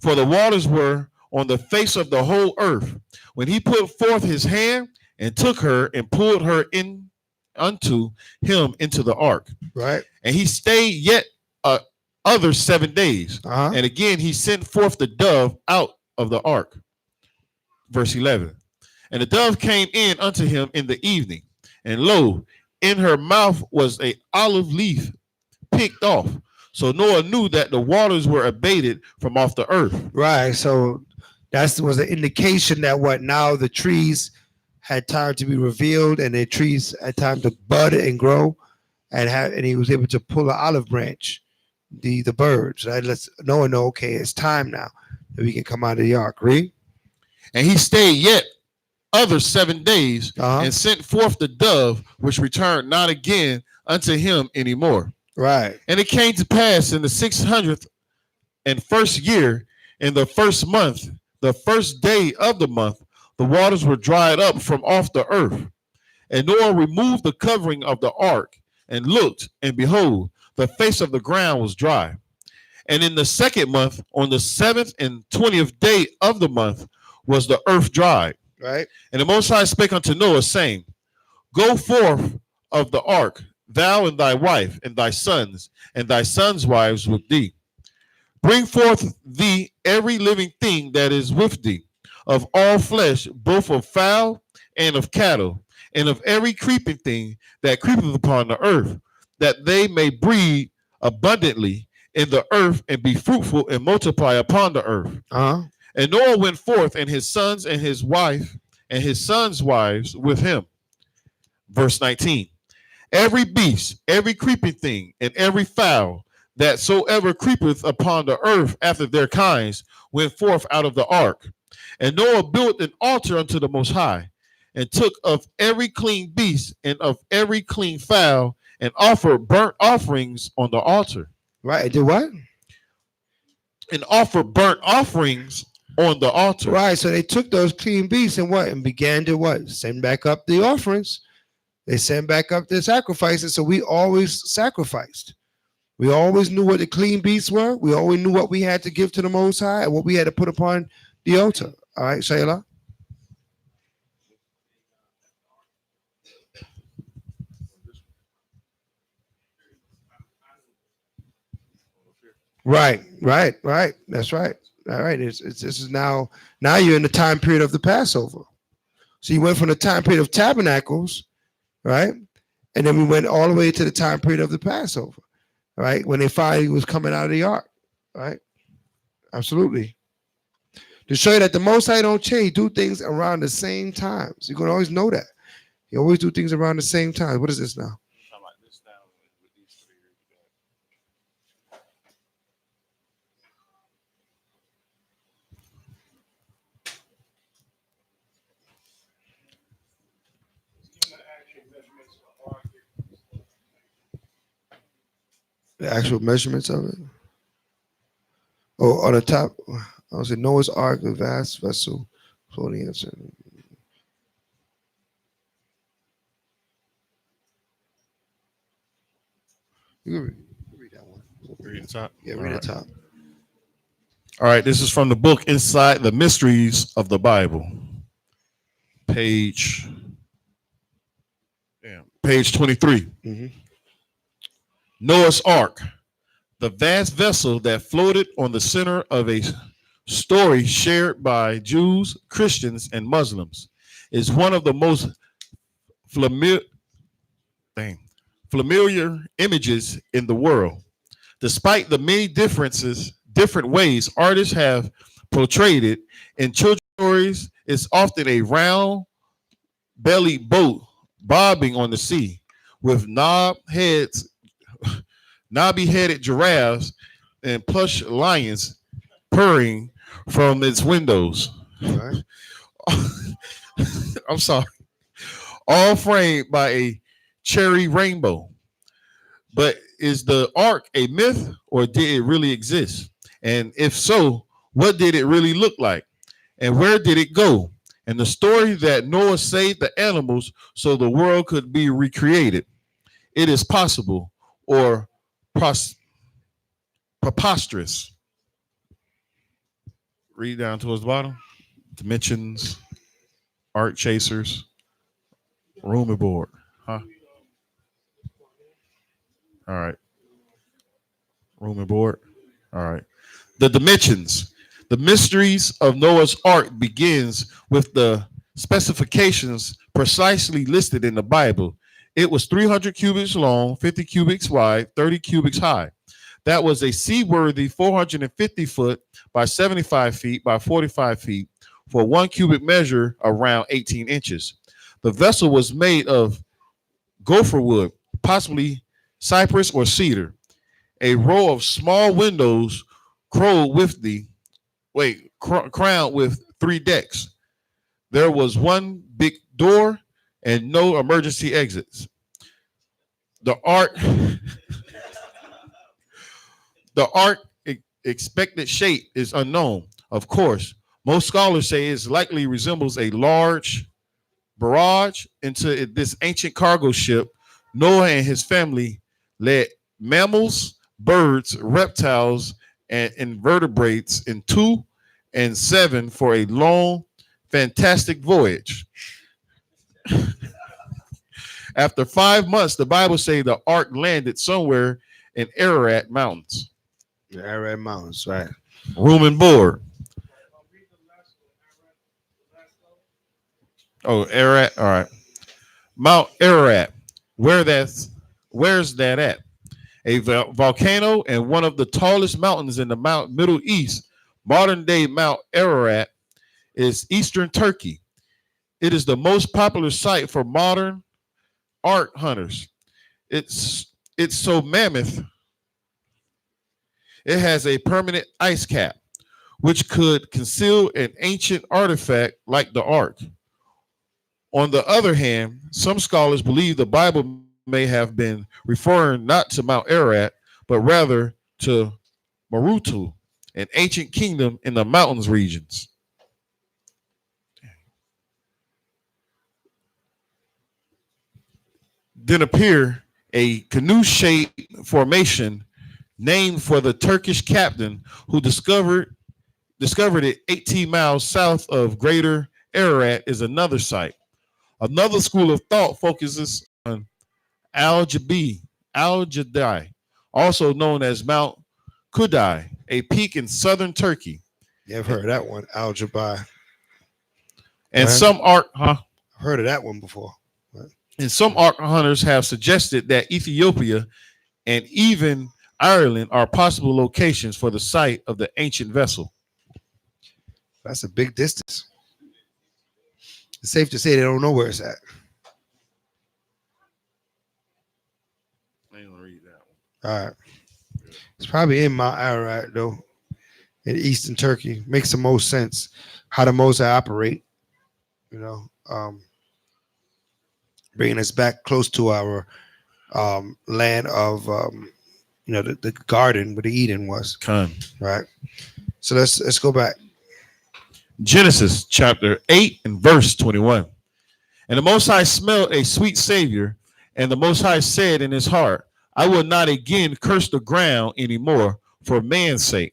for the waters were on the face of the whole earth. When he put forth his hand and took her and pulled her in unto him into the ark. Right. And he stayed yet other 7 days. And again he sent forth the dove out of the ark. Verse 11. And the dove came in unto him in the evening, and lo, in her mouth was a olive leaf picked off. So Noah knew that the waters were abated from off the earth. Right. So that was an indication that what now the trees had time to be revealed, and the trees had time to bud and grow, and he was able to pull an olive branch, the birds. Right? Let's Noah know, okay, it's time now that we can come out of the ark. Read. And he stayed yet other 7 days and sent forth the dove, which returned not again unto him anymore. Right. And it came to pass in the 600th and first year, in the first month, the first day of the month, the waters were dried up from off the earth. And Noah removed the covering of the ark and looked, and behold, the face of the ground was dry. And in the second month, on the 7th and 20th day of the month, was the earth dried. Right. And the Most High spake unto Noah, saying, Go forth of the ark, thou and thy wife, and thy sons wives with thee. Bring forth thee every living thing that is with thee, of all flesh, both of fowl and of cattle, and of every creeping thing that creepeth upon the earth, that they may breed abundantly in the earth, and be fruitful and multiply upon the earth. And Noah went forth, and his sons and his wife and his sons' wives with him. Verse 19. Every beast, every creeping thing, and every fowl that soever creepeth upon the earth after their kinds went forth out of the ark. And Noah built an altar unto the Most High, and took of every clean beast and of every clean fowl, and offered burnt offerings on the altar. Right. Did what? And offered burnt offerings on the altar. Right. So they took those clean beasts and what? And began to what? Send back up the offerings. They sent back up their sacrifices. So we always sacrificed. We always knew what the clean beasts were. We always knew what we had to give to the Most High and what we had to put upon the altar. All right, Shayla. Right. That's right. All right. This is now you're in the time period of the Passover. So you went from the time period of tabernacles, right? And then we went all the way to the time period of the Passover, right? When they finally was coming out of the ark, right? Absolutely. To show you that the Most High don't change, do things around the same times. You're going to always know that. You always do things around the same time. What is this now? The actual measurements of it? Oh, on the top, I was saying Noah's Ark, a vast vessel, floating answer. You can read that one. Read the top. Yeah, read the top. All right, this is from the book Inside the Mysteries of the Bible. Page 23. Mm-hmm. Noah's Ark, the vast vessel that floated on the center of a story shared by Jews, Christians, and Muslims, is one of the most familiar images in the world. Despite the many different ways artists have portrayed it in children's stories, it's often a round-bellied boat bobbing on the sea with knobby-headed giraffes and plush lions purring from its windows. Right. I'm sorry. All framed by a cherry rainbow. But is the ark a myth, or did it really exist? And if so, what did it really look like? And where did it go? And the story that Noah saved the animals so the world could be recreated. It is possible or preposterous. Read down towards the bottom. Dimensions, art chasers, room and board. Huh? All right. Room and board. All right. The dimensions. The mysteries of Noah's Ark begins with the specifications precisely listed in the Bible. It was 300 cubits long, 50 cubits wide, 30 cubits high. That was a seaworthy 450 foot by 75 feet by 45 feet for 1 cubic measure around 18 inches. The vessel was made of gopher wood, possibly cypress or cedar. A row of small windows crowned with 3 decks. There was one big door and no emergency exits. The ark expected shape is unknown. Of course, most scholars say it likely resembles a large barrage into this ancient cargo ship. Noah and his family led mammals, birds, reptiles, and invertebrates in 2 and 7 for a long, fantastic voyage. After 5 months, the Bible says the ark landed somewhere in Ararat Mountains. The Ararat Mountains, right? Room and board. Oh, Ararat. All right. Mount Ararat. Where's that at? A volcano and one of the tallest mountains in the Middle East. Modern day Mount Ararat is eastern Turkey. It is the most popular site for modern art hunters. It's so mammoth. It has a permanent ice cap, which could conceal an ancient artifact like the Ark. On the other hand, some scholars believe the Bible may have been referring not to Mount Ararat, but rather to Marutu, an ancient kingdom in the mountains regions. Then appear a canoe-shaped formation named for the Turkish captain who discovered it 18 miles south of Greater Ararat is another site. Another school of thought focuses on Al-Jadai, also known as Mount Kudai, a peak in southern Turkey. Yeah, I've heard of that one, Al-Jabbar. And Right. I've Heard of that one before. Right. And some art hunters have suggested that Ethiopia and even Ireland are possible locations for the site of the ancient vessel. That's a big distance. It's safe to say they don't know where it's at. I ain't gonna read that one. All right. It's probably in Mount Ararat, though, in eastern Turkey. Makes the most sense how the Mosai operate, bringing us back close to our land of, the garden where the Eden was. Come. Right. So let's go back. Genesis chapter 8 and verse 21. And the Most High smelled a sweet savior, and the Most High said in his heart, I will not again curse the ground anymore for man's sake.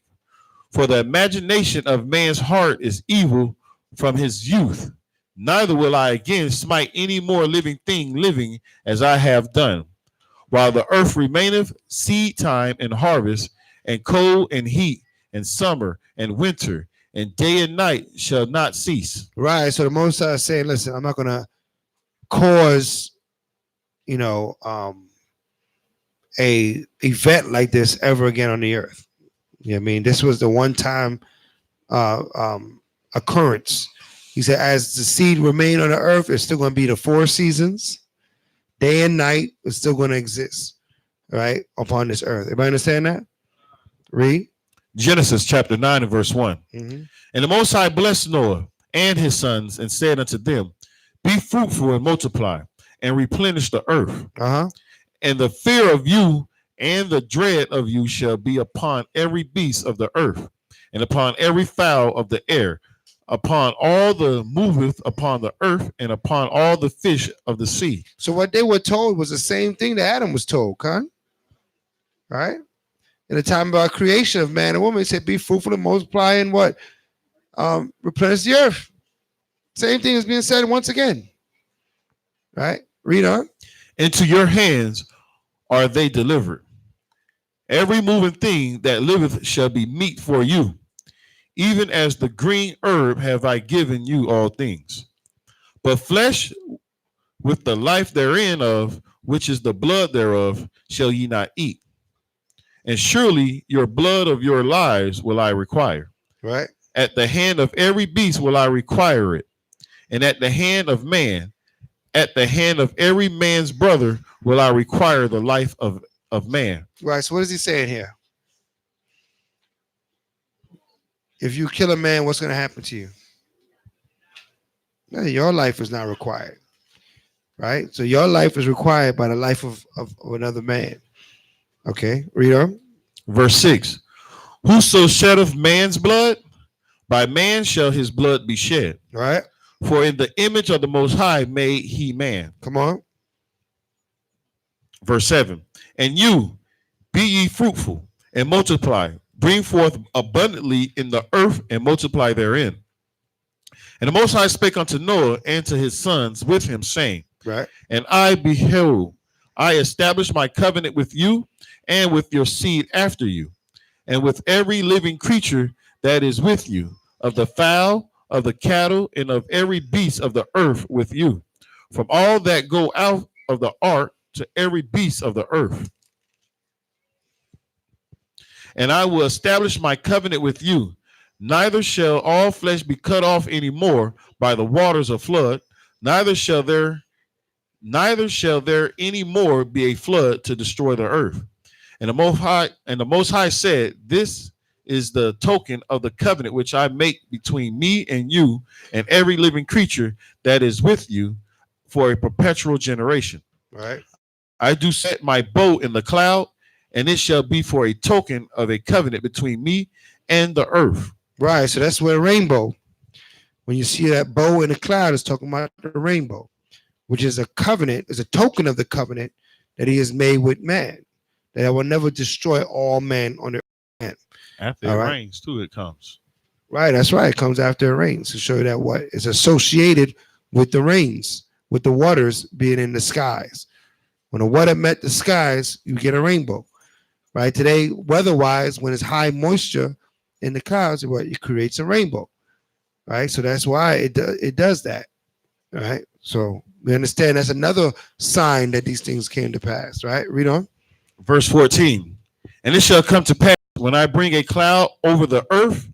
For the imagination of man's heart is evil from his youth. Neither will I again smite any more living thing living as I have done. While the earth remaineth, seed time and harvest, and cold and heat, and summer and winter, and day and night shall not cease. Right. So the Most High is saying, listen, I'm not going to cause, a event like this ever again on the earth. You know what I mean? This was the one time occurrence. He said, as the seed remain on the earth, it's still going to be the 4 seasons. Day and night is still going to exist, right, upon this earth. Everybody understand that? Read. Genesis chapter 9 and verse 1. Mm-hmm. And the Most High blessed Noah and his sons and said unto them, be fruitful and multiply and replenish the earth. Uh-huh. And the fear of you and the dread of you shall be upon every beast of the earth and upon every fowl of the air, upon all the moveth upon the earth, and upon all the fish of the sea. So what they were told was the same thing that Adam was told, Con. Right? In the time of our creation of man and woman, it said, be fruitful and multiply and what? Replenish the earth. Same thing is being said once again. Right? Read on. Into your hands are they delivered. Every moving thing that liveth shall be meat for you. Even as the green herb have I given you all things. But flesh with the life therein of, which is the blood thereof, shall ye not eat. And surely your blood of your lives will I require. Right. At the hand of every beast will I require it. And at the hand of man, at the hand of every man's brother will I require the life of man. Right. So what is he saying here? If you kill a man, what's going to happen to you? No, your life is not required. Right? So your life is required by the life of another man. Okay. Read on. Verse 6. Whoso sheddeth man's blood, by man shall his blood be shed. Right. For in the image of the Most High made he man. Come on. Verse 7. And you, be ye fruitful and multiply, bring forth abundantly in the earth and multiply therein. And the Most High spake unto Noah and to his sons with him, saying, Right. And I, behold, I establish my covenant with you and with your seed after you, and with every living creature that is with you, of the fowl, of the cattle, and of every beast of the earth with you, from all that go out of the ark to every beast of the earth. And I will establish my covenant with you. Neither shall all flesh be cut off any more by the waters of flood, neither shall there any more be a flood to destroy the earth. And the Most High said, This is the token of the covenant which I make between me and you and every living creature that is with you for a perpetual generation. Right. I do set my bow in the cloud, and it shall be for a token of a covenant between me and the earth. Right. So that's where rainbow. When you see that bow in the cloud, it's talking about the rainbow, which is a covenant, is a token of the covenant that he has made with man, that I will never destroy all men on the earth. After it rains, too, it comes. Right. That's right. It comes after it rains to show you that what is associated with the rains, with the waters being in the skies. When the water met the skies, you get a rainbow. Right. Today, weather-wise, when it's high moisture in the clouds, it creates a rainbow. Right. So that's why it does that. All right. So we understand that's another sign that these things came to pass. Right. Read on. Verse 14. And it shall come to pass when I bring a cloud over the earth,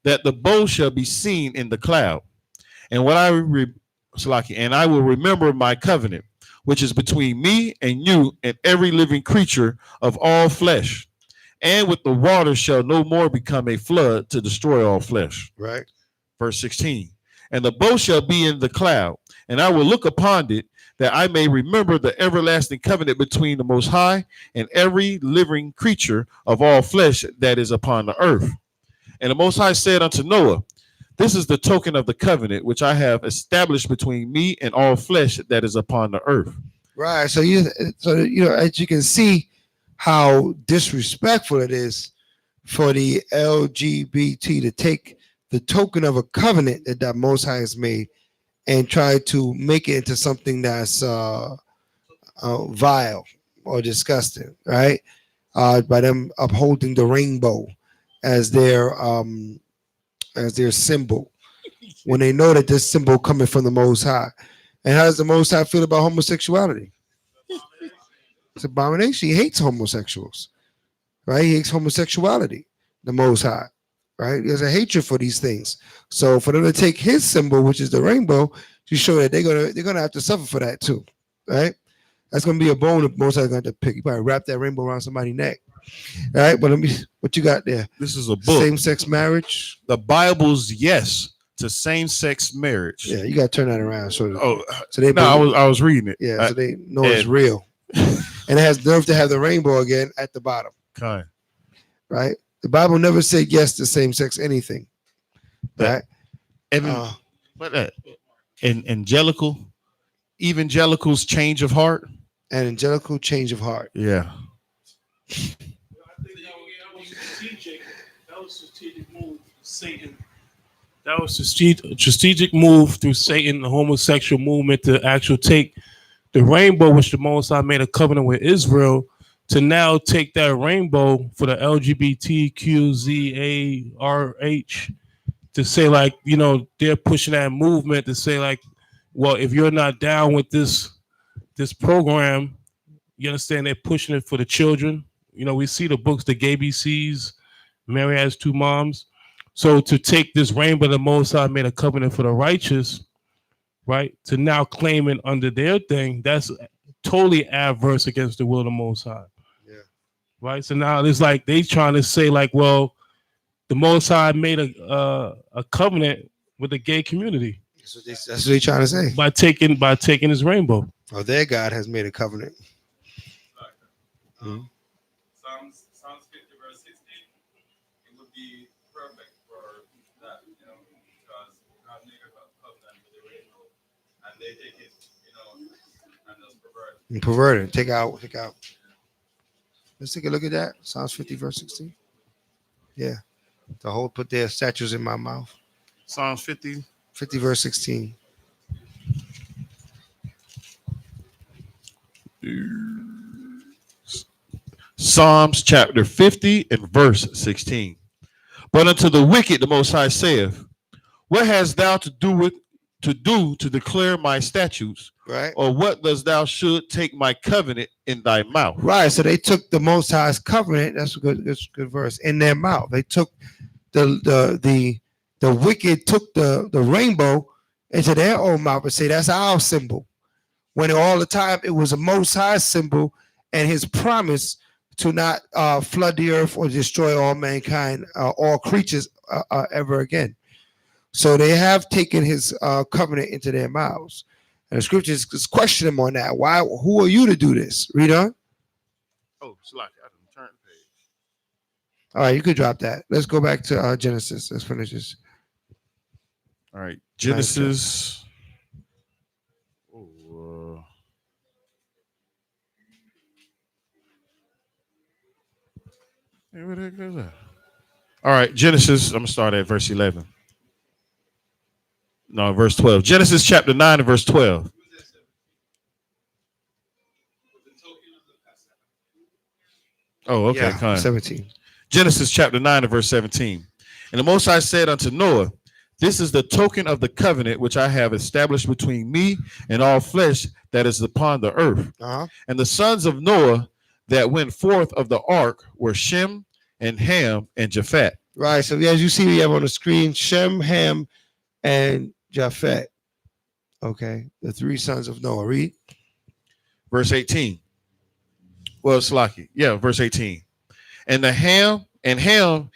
that the bow shall be seen in the cloud. And I will remember my covenant, which is between me and you and every living creature of all flesh. And with the water shall no more become a flood to destroy all flesh. Right. Verse 16. And the bow shall be in the cloud, and I will look upon it, that I may remember the everlasting covenant between the Most High and every living creature of all flesh that is upon the earth. And the Most High said unto Noah, This is the token of the covenant which I have established between me and all flesh that is upon the earth. Right. So as you can see how disrespectful it is for the LGBT to take the token of a covenant that the Most High has made and try to make it into something that's vile or disgusting, right? By them upholding the rainbow as their symbol, when they know that this symbol coming from the Most High. And how does the Most High feel about homosexuality? It's an abomination. He hates homosexuals, right? He hates homosexuality, the Most High. Right? There's a hatred for these things. So for them to take his symbol, which is the rainbow, to show that they're gonna have to suffer for that too. Right? That's gonna be a bone that most are gonna have to pick. You probably wrap that rainbow around somebody's neck. All right, but what you got there? This is a book. Same-sex marriage. The Bible's yes to same-sex marriage. Yeah, you gotta turn that around. So I was reading it. Yeah, so they know it's real. And it has nerve to have the rainbow again at the bottom. Okay. Right? The Bible never said yes to same-sex anything. Right? And what that? And evangelicals change of heart. An angelical change of heart. Yeah. I think that was strategic. That was a strategic move. Satan. That was a strategic move through Satan, the homosexual movement, to actually take the rainbow, which the Most High made a covenant with Israel, to now take that rainbow for the LGBTQZARH to say, like, you know, they're pushing that movement to say, like, well, if you're not down with this program, you understand they're pushing it for the children. You know, we see the books, the Gay BCs, Mary Has Two Moms. So to take this rainbow, the Most High made a covenant for the righteous, right? To now claim it under their thing, that's totally adverse against the will of the Most High. Yeah. Right. So now it's like they trying to say, like, well, the Most High made a covenant with the gay community. That's what they're trying to say. By taking his rainbow. Oh, their God has made a covenant. Psalms 50 verse 16. It would be perfect for that, you know, because God made a covenant with the rainbow, and they take it, you know, and just pervert it. And pervert it. Take out. Let's take a look at that. Psalms 50 verse 16. Yeah. The whole put their statues in my mouth. Psalms 50. 50 verse 16. Psalms chapter 50 and verse 16. But unto the wicked the Most High saith, what hast thou to do to declare my statutes? Right. Or what dost thou should take my covenant in thy mouth? Right. So they took the Most High's covenant. That's a good verse. In their mouth. They took the wicked took the rainbow into their own mouth and say that's our symbol. When all the time it was a Most High symbol and his promise to not flood the earth or destroy all mankind, all creatures ever again. So they have taken his covenant into their mouths. And the scriptures question them on that. Why? Who are you to do this? Read on. Oh, it's like I didn't turn the page. All right, you could drop that. Let's go back to Genesis. Let's finish this. All right, Genesis. Oh, where the heck is that? All right, Genesis. I'm gonna start at verse 11. No, verse 12. Genesis chapter 9 and verse 12. Oh, okay, Yeah, kind. 17. Genesis chapter 9 and verse 17. And the Most High said unto Noah, this is the token of the covenant which I have established between me and all flesh that is upon the earth. Uh-huh. And the sons of Noah that went forth of the ark were Shem and Ham and Japhet. Right. So as you see, we have on the screen Shem, Ham, and Japhet. Okay. The three sons of Noah. Read. Verse 18. Well, it's lucky. Yeah, verse 18. And Ham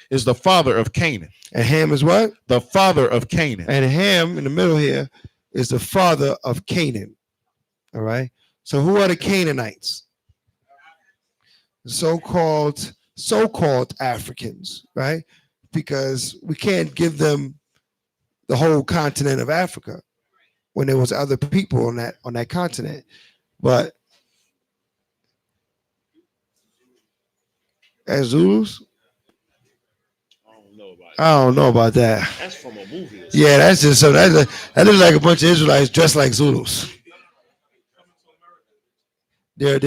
is the father of Canaan. And Ham is what? The father of Canaan. And Ham in the middle here is the father of Canaan. All right. So who are the Canaanites? So-called Africans, right? Because we can't give them the whole continent of Africa when there was other people on that continent. But as Zulus, I don't know about that. That's from a movie. Yeah, that's just so that looks like a bunch of Israelites dressed like Zulus. Their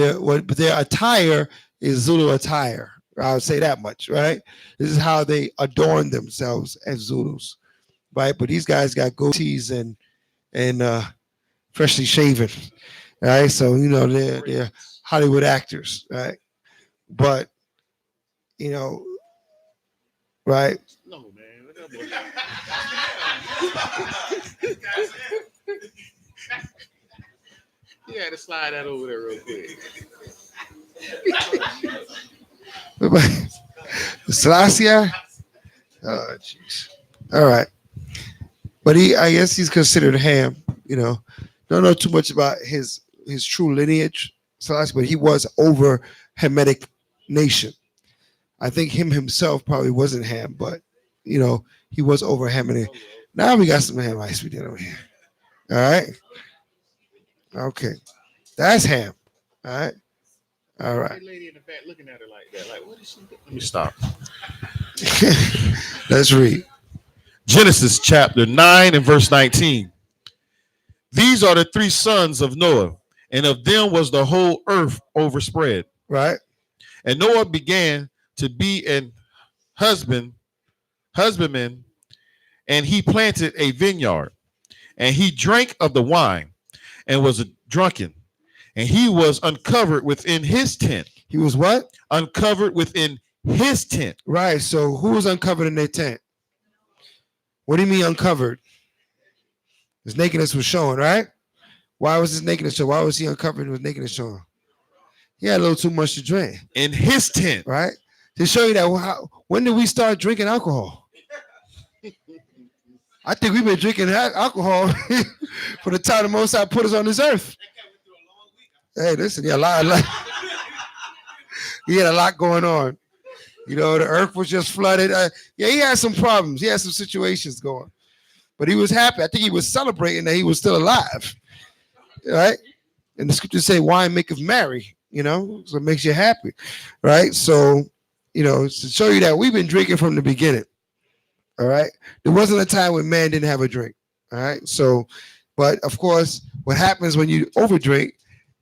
attire is Zulu attire. I would say that much, right? This is how they adorn themselves as Zulus, right? But these guys got goatees and freshly shaven, right? So you know they're Hollywood actors, right? But you know, right? No, man. You had to slide that over there real quick. Selassie? Oh, jeez. All right. But I guess he's considered Ham, you know. Don't know too much about his true lineage, Selassie, but he was over Hamitic nation. I think him himself probably wasn't Ham, but, you know, he was over Hamitic. Now we got some ham ice we did over here. All right. Okay. That's ham. All right. All right. Lady in the back looking at her like that. Like, what is she doing? Let me stop. Let's read. Genesis chapter 9 and verse 19. These are the three sons of Noah, and of them was the whole earth overspread. Right. And Noah began to be an husbandman, and he planted a vineyard, and he drank of the wine, and was drunken, and he was uncovered within his tent. He was what? Uncovered within his tent. Right. So who was uncovered in their tent? What do you mean uncovered? His nakedness was showing, right? Why was his nakedness showing? Why was he uncovered and his nakedness showing? He had a little too much to drink. In his tent. Right? To show you that when did we start drinking alcohol? I think we've been drinking alcohol for the time the Most High put us on this earth. Hey, listen, he had a lot going on. You know, the earth was just flooded. Yeah, he had some problems. He had some situations going. But he was happy. I think he was celebrating that he was still alive. Right? And the scriptures say, wine maketh merry, you know, so it makes you happy. Right? So, you know, to show you that we've been drinking from the beginning. All right. There wasn't a time when man didn't have a drink. All right. So, but of course, what happens when you overdrink,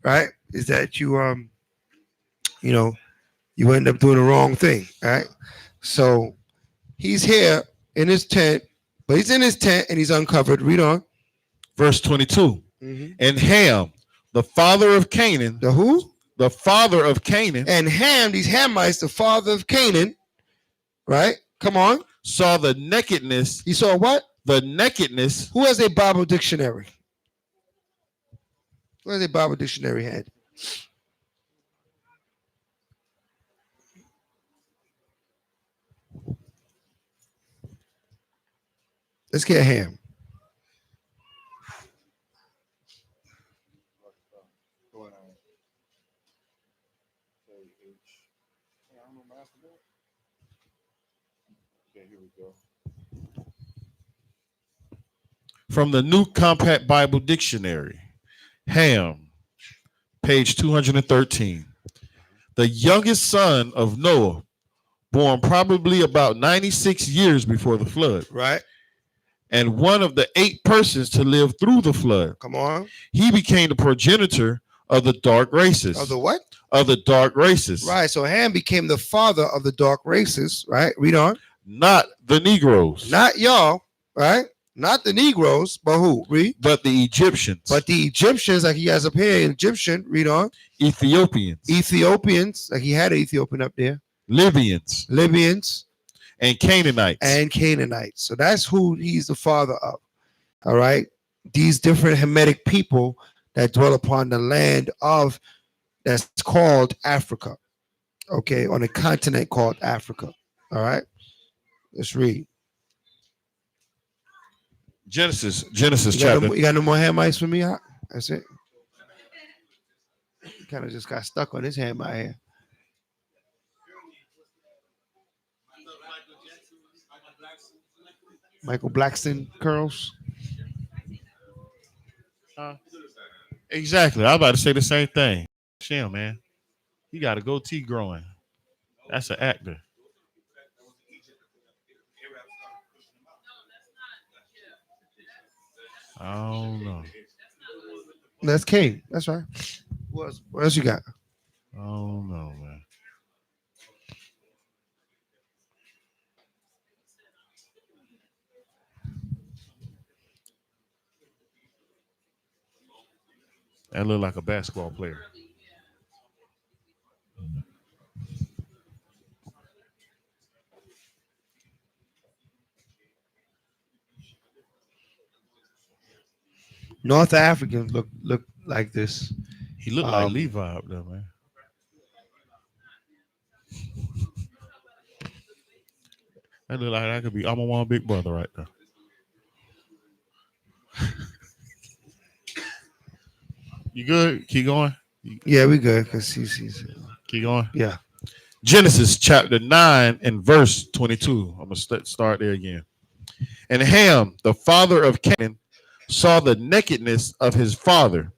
right, is that you end up doing the wrong thing. All right. So he's here in his tent, but he's in his tent and he's uncovered. Read on. Verse 22. Mm-hmm. And Ham, the father of Canaan. The who? The father of Canaan. And Ham, these Hamites, the father of Canaan, right? Come on. Saw the nakedness. He saw what? The nakedness. Who has a Bible dictionary? Who has a Bible dictionary had? Let's get Ham. Okay, here we go. From the New Compact Bible Dictionary, Ham, page 213. The youngest son of Noah, born probably about 96 years before the flood. Right. And one of the 8 persons to live through the flood. Come on. He became the progenitor of the dark races. Of the what? Of the dark races. Right. So Ham became the father of the dark races. Right. Read on. Not the Negroes. Not y'all. Right. Not the Negroes, but who? Read. But the Egyptians. But the Egyptians, like he has up here, Egyptian. Read on. Ethiopians. Ethiopians, like he had an Ethiopian up there. Libyans. And Canaanites. So that's who he's the father of. All right. These different Hamitic people that dwell upon the land of that's called Africa. Okay. On a continent called Africa. All right. Let's read. Genesis You chapter. got no more Hamites for me? Huh? That's it. Kind of just got stuck on this Hamite here. Michael Blackson curls. Exactly. I was about to say the same thing. Sham, man. He got a goatee growing. That's an actor. I don't know. That's King. That's right. What else you got? I don't know, man. That look like a basketball player. North Africans look like this. He looked like Levi up there, man. That look like that could be one big brother right there. You good? Keep going. Yeah, we good because he's Keep going. yeah. Genesis chapter 9 and verse 22. I'm gonna start there again. And Ham, the father of Canaan, saw the nakedness of his father,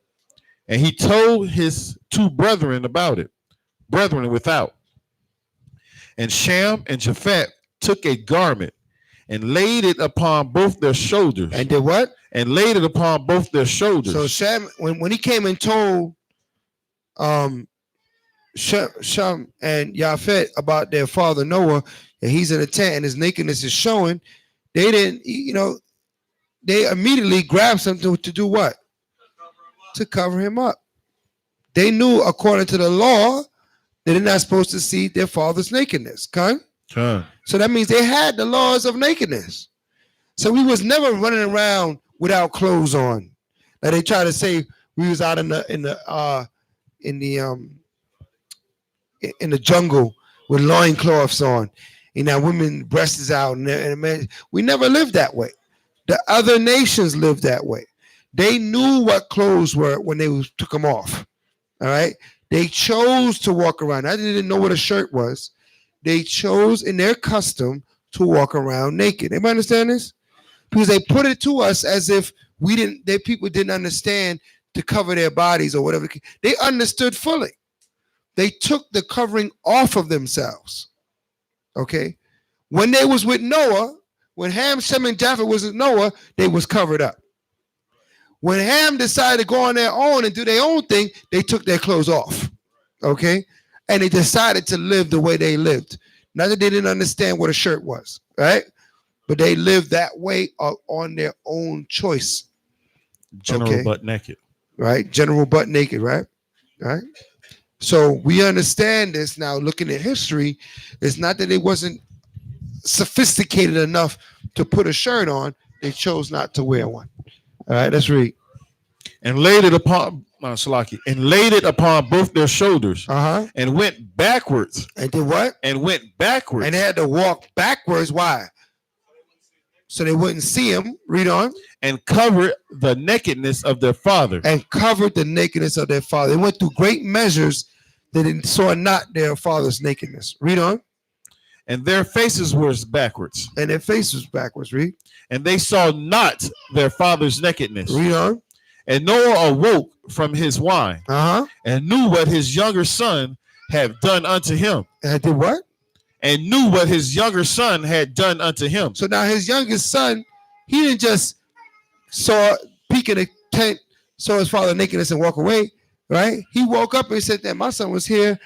and he told his two brethren about it, brethren without. And Shem and Japhet took a garment and laid it upon both their shoulders. And did what? And laid it upon both their shoulders. So Shem, when he came and told Shem and Japhet about their father Noah, and he's in a tent and his nakedness is showing, they didn't, they immediately grabbed something to do what? To cover him up. They knew, according to the law, that they're not supposed to see their father's nakedness. So that means they had the laws of nakedness. So we was never running around without clothes on. Like they try to say we was out in the jungle with loincloths on, and women breasts is out, and man, we never lived that way. The other nations lived that way. They knew what clothes were when they took them off. All right. They chose to walk around. I didn't know what a shirt was. They chose in their custom to walk around naked. Anybody understand this? Because they put it to us as if people didn't understand to cover their bodies or whatever. They understood fully. They took the covering off of themselves. Okay. When they was with Noah, when Ham, Shem, and Japheth was with Noah, they was covered up. When Ham decided to go on their own and do their own thing, they took their clothes off. Okay. And they decided to live the way they lived. Not that they didn't understand what a shirt was, right? But they lived that way on their own choice. General butt naked. Right? General butt naked, right? Right? So we understand this now looking at history. It's not that it wasn't sophisticated enough to put a shirt on. They chose not to wear one. All right, let's read. And laid it upon and laid it upon both their shoulders, and went backwards. And did what? And went backwards. And they had to walk backwards. Why? So they wouldn't see him. Read on. And covered the nakedness of their father. And covered the nakedness of their father. They went through great measures that they saw not their father's nakedness. Read on. And their faces were backwards. And their faces was backwards. Read. And they saw not their father's nakedness. Read on. And Noah awoke from his wine, and knew what his younger son had done unto him. And did what? And knew what his younger son had done unto him. So now his youngest son, he didn't just peek in the tent, saw his father nakedness and walk away, right? He woke up and said that my son was here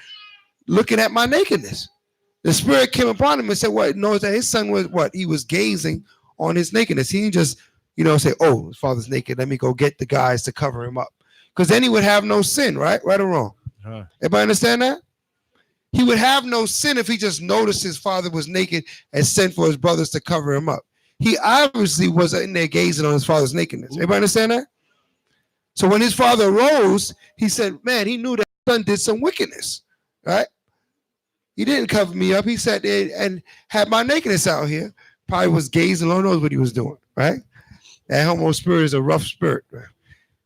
looking at my nakedness. The spirit came upon him and said, what? Knows that his son was what? He was gazing on his nakedness. He didn't just, say, oh, his father's naked. Let me go get the guys to cover him up. Because then he would have no sin, right? Right or wrong? Everybody understand that? He would have no sin if he just noticed his father was naked and sent for his brothers to cover him up. He obviously was in there gazing on his father's nakedness. Everybody understand that? So when his father rose, he said, man, he knew that his son did some wickedness, right? He didn't cover me up. He sat there and had my nakedness out here. Probably was gazing, Lord knows what he was doing, right? That homo spirit is a rough spirit,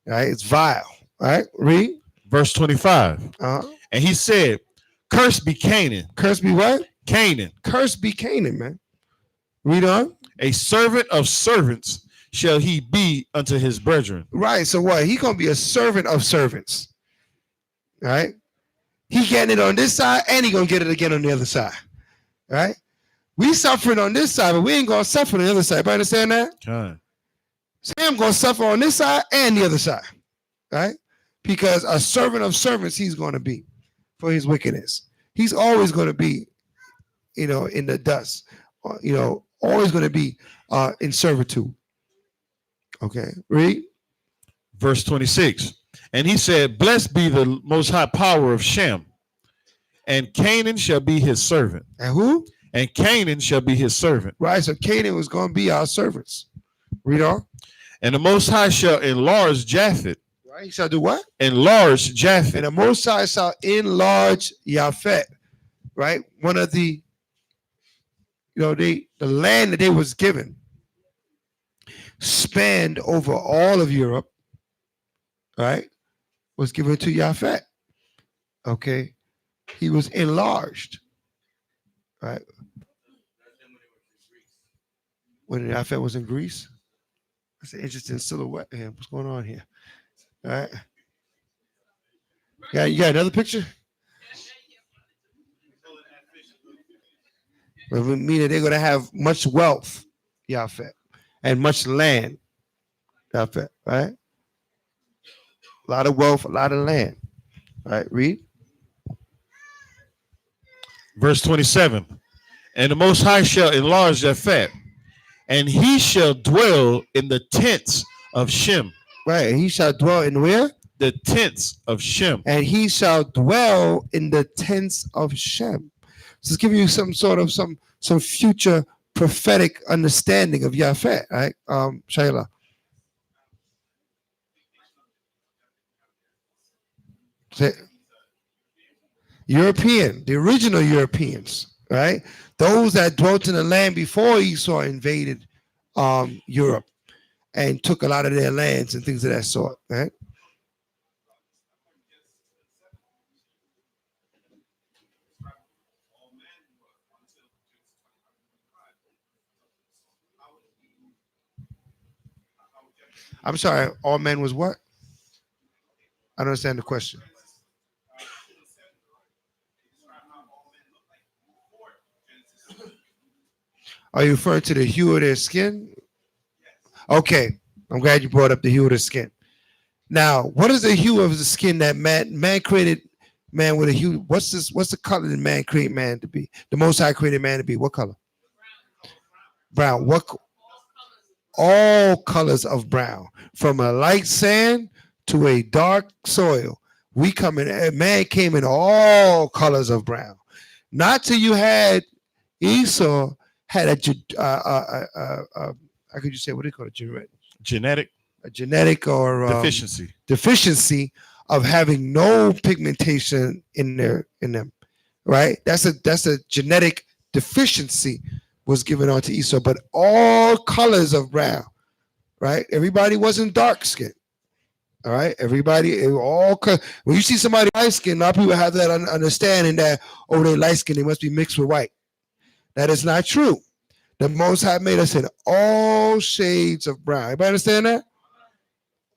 right? It's vile, right? Read. Verse 25. And he said, cursed be Canaan. Cursed be what? Canaan. Cursed be Canaan, man. Read on. A servant of servants shall he be unto his brethren. Right. So what? He going to be a servant of servants. Right? He getting it on this side and he going to get it again on the other side. Right? We suffering on this side, but we ain't going to suffer on the other side. Everybody understand that? Sam going to suffer on this side and the other side. Right? Because a servant of servants he's going to be for his wickedness. He's always going to be, in the dust. Always going to be in servitude. Okay, read. Verse 26. And he said, blessed be the most high power of Shem, and Canaan shall be his servant. And who? And Canaan shall be his servant. Right, so Canaan was going to be our servants. Read on. And the Most High shall enlarge Japhet. Right, he shall do what? Enlarge Japhet. And the Most High shall enlarge Japhet. Right, one of the the land that they was given spanned over all of Europe, right, was given to Japhet. Okay, he was enlarged, right? when Japhet was in Greece. That's an interesting silhouette here. What's going on here? All right. Yeah, you got another picture? Well, we mean that they're going to have much wealth, Japhet, and much land, Japhet, right? A lot of wealth, a lot of land. All right, read. Verse 27. And the Most High shall enlarge their fat, and he shall dwell in the tents of Shem. Right, and he shall dwell in where? The tents of Shem. And he shall dwell in the tents of Shem. So let's give you some sort of some future prophetic understanding of Japhet, right? Shayla. European, the original Europeans, right? Those that dwelt in the land before Esau invaded Europe and took a lot of their lands and things of that sort, right? I'm sorry, all men was what? I don't understand the question. Are you referring to the hue of their skin? Okay, I'm glad you brought up the hue of the skin. Now, what is the hue of the skin that man created man with a hue? What's the color that man created man to be? The Most High created man to be what color? Brown. What? All colors of brown, from a light sand to a dark soil. Man came in all colors of brown. Not till you had Esau had how could you say, what do you call it? Genetic or deficiency of having no pigmentation in them, right? That's a genetic deficiency was given on to Esau, but all colors of brown, right? Everybody wasn't dark skinned. All right, everybody, when you see somebody light skinned, a lot of people have that understanding that, oh, they're light skinned, they must be mixed with white. That is not true. The Most High made us in all shades of brown. Everybody understand that?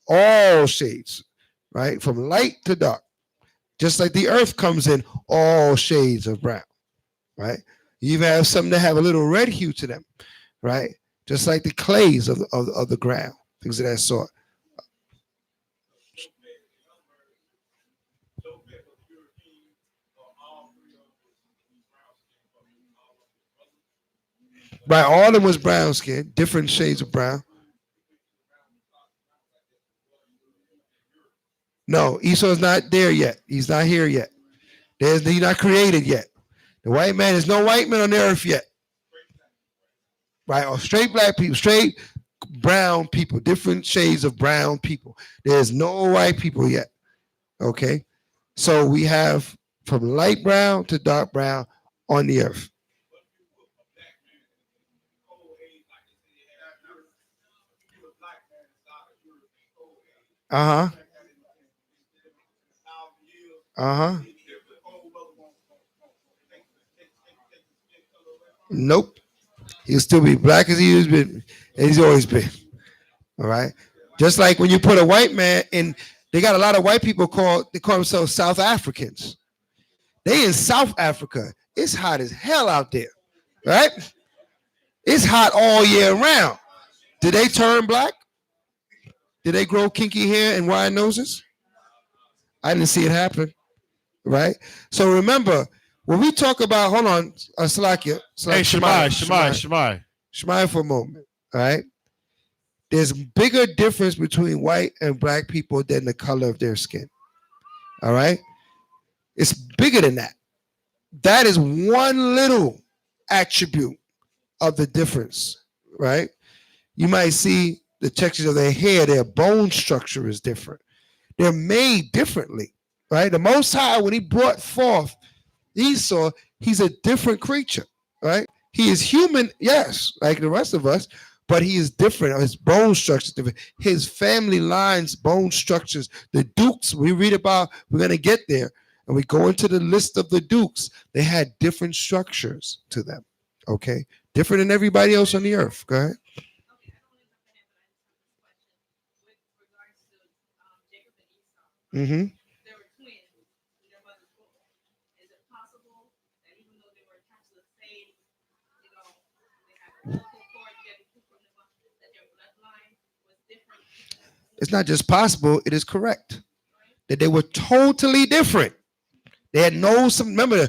All shades, right? From light to dark. Just like the earth comes in all shades of brown, right? You even have some that have a little red hue to them, right? Just like the clays of the ground, things of that sort. Right, all of them was brown skin, different shades of brown. No, Esau's not there yet. He's not here yet. He's not created yet. The white man, there's no white man on the earth yet. Right, or straight black people, straight brown people, different shades of brown people. There's no white people yet. Okay, so we have from light brown to dark brown on the earth. Uh-huh. Uh-huh. Nope. He'll still be black as he's always been. All right. Just like when you put a white man in, they got a lot of white people they call themselves South Africans. They in South Africa. It's hot as hell out there. Right? It's hot all year round. Did they turn black? Did they grow kinky hair and wide noses? I didn't see it happen, right? So remember, when we talk about, hold on, Salakia. Hey, Shemai for a moment, all right? There's bigger difference between white and black people than the color of their skin, all right? It's bigger than that. That is one little attribute of the difference, right? You might see the texture of their hair, their bone structure is different. They're made differently, right? The Most High, when he brought forth Esau, he's a different creature, right? He is human, yes, like the rest of us, but he is different. His bone structure is different. His family lines, bone structures, the dukes we read about, we're going to get there. And we go into the list of the dukes. They had different structures to them, okay? different than everybody else on the earth. Go ahead. Mm-hmm. It's not just possible, it is correct that they were totally different. They had no some. Remember,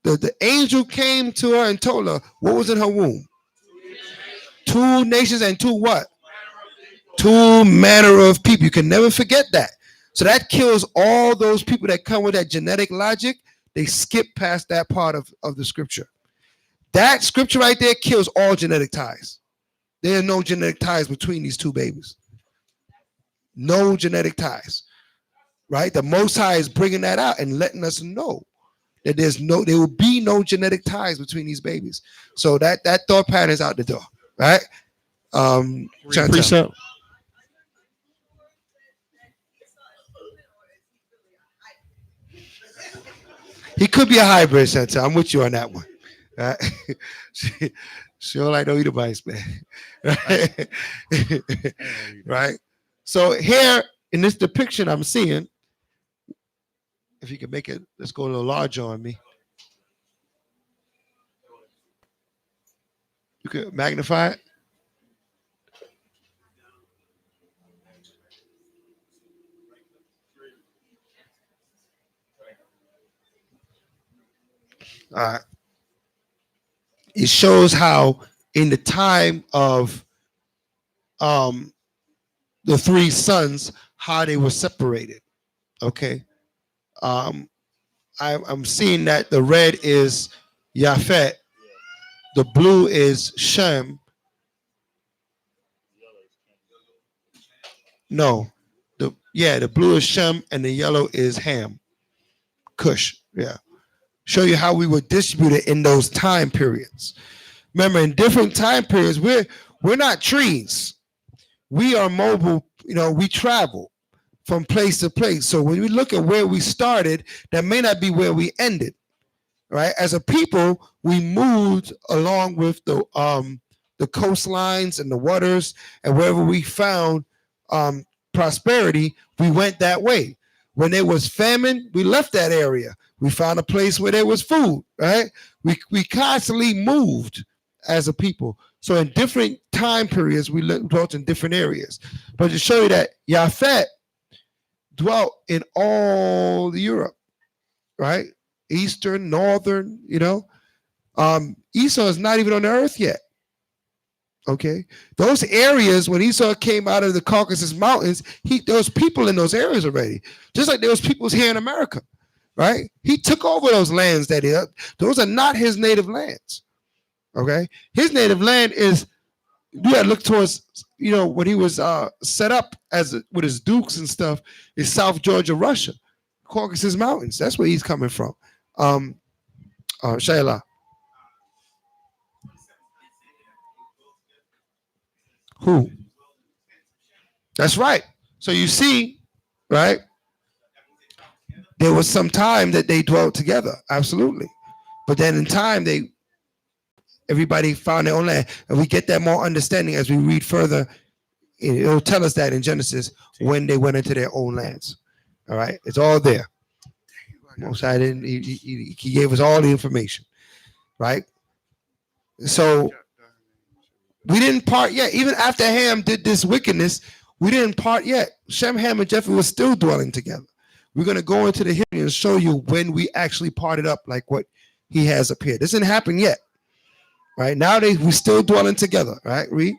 the angel came to her and told her what was in her womb. Two nations and two what? Two manner of people. You can never forget that. So that kills all those people that come with that genetic logic. They skip past that part of the scripture. That scripture right there kills all genetic ties. There are no genetic ties between these two babies. No genetic ties. Right? The Most High is bringing that out and letting us know that there will be no genetic ties between these babies. So that thought pattern is out the door. Right? Precept. He could be a hybrid, Chantel. I'm with you on that one. Right? she don't like no Edomites, man. Right? Right? So here in this depiction I'm seeing, if you can make it, let's go a little larger on me. You could magnify it. All right. It shows how in the time of the three sons, how they were separated. Okay. I'm seeing that the red is Yafet, the blue is Shem. No, the blue is Shem and the yellow is Ham, Cush. Yeah. Show you how we were distributed in those time periods. Remember, in different time periods, we're not trees. We are mobile, we travel from place to place. So when we look at where we started, that may not be where we ended. Right? As a people, we moved along with the coastlines and the waters, and wherever we found prosperity, we went that way. When there was famine, we left that area. We found a place where there was food, right? We constantly moved as a people. So in different time periods, we dwelt in different areas. But to show you that Yafet dwelt in all Europe, right? Eastern, northern, Esau is not even on the earth yet. Okay, those areas when Esau came out of the Caucasus Mountains, there was people in those areas already, just like there was peoples here in America, right? He took over those lands those are not his native lands. Okay, his native land is, you got to look towards, when he was set up with his dukes and stuff, is South Georgia, Russia, Caucasus Mountains. That's where he's coming from. Shayla. Who? That's right. So you see, right? There was some time that they dwelt together, absolutely. But then in time, everybody found their own land. And we get that more understanding as we read further. It'll tell us that in Genesis when they went into their own lands. All right? It's all there. Most I didn't. He gave us all the information, right? So we didn't part yet. Even after Ham did this wickedness, we didn't part yet. Shem, Ham, and Japheth were still dwelling together. We're going to go into the history and show you when we actually parted up, like what he has up here. This didn't happen yet, right? Nowadays, we're still dwelling together, right? Read.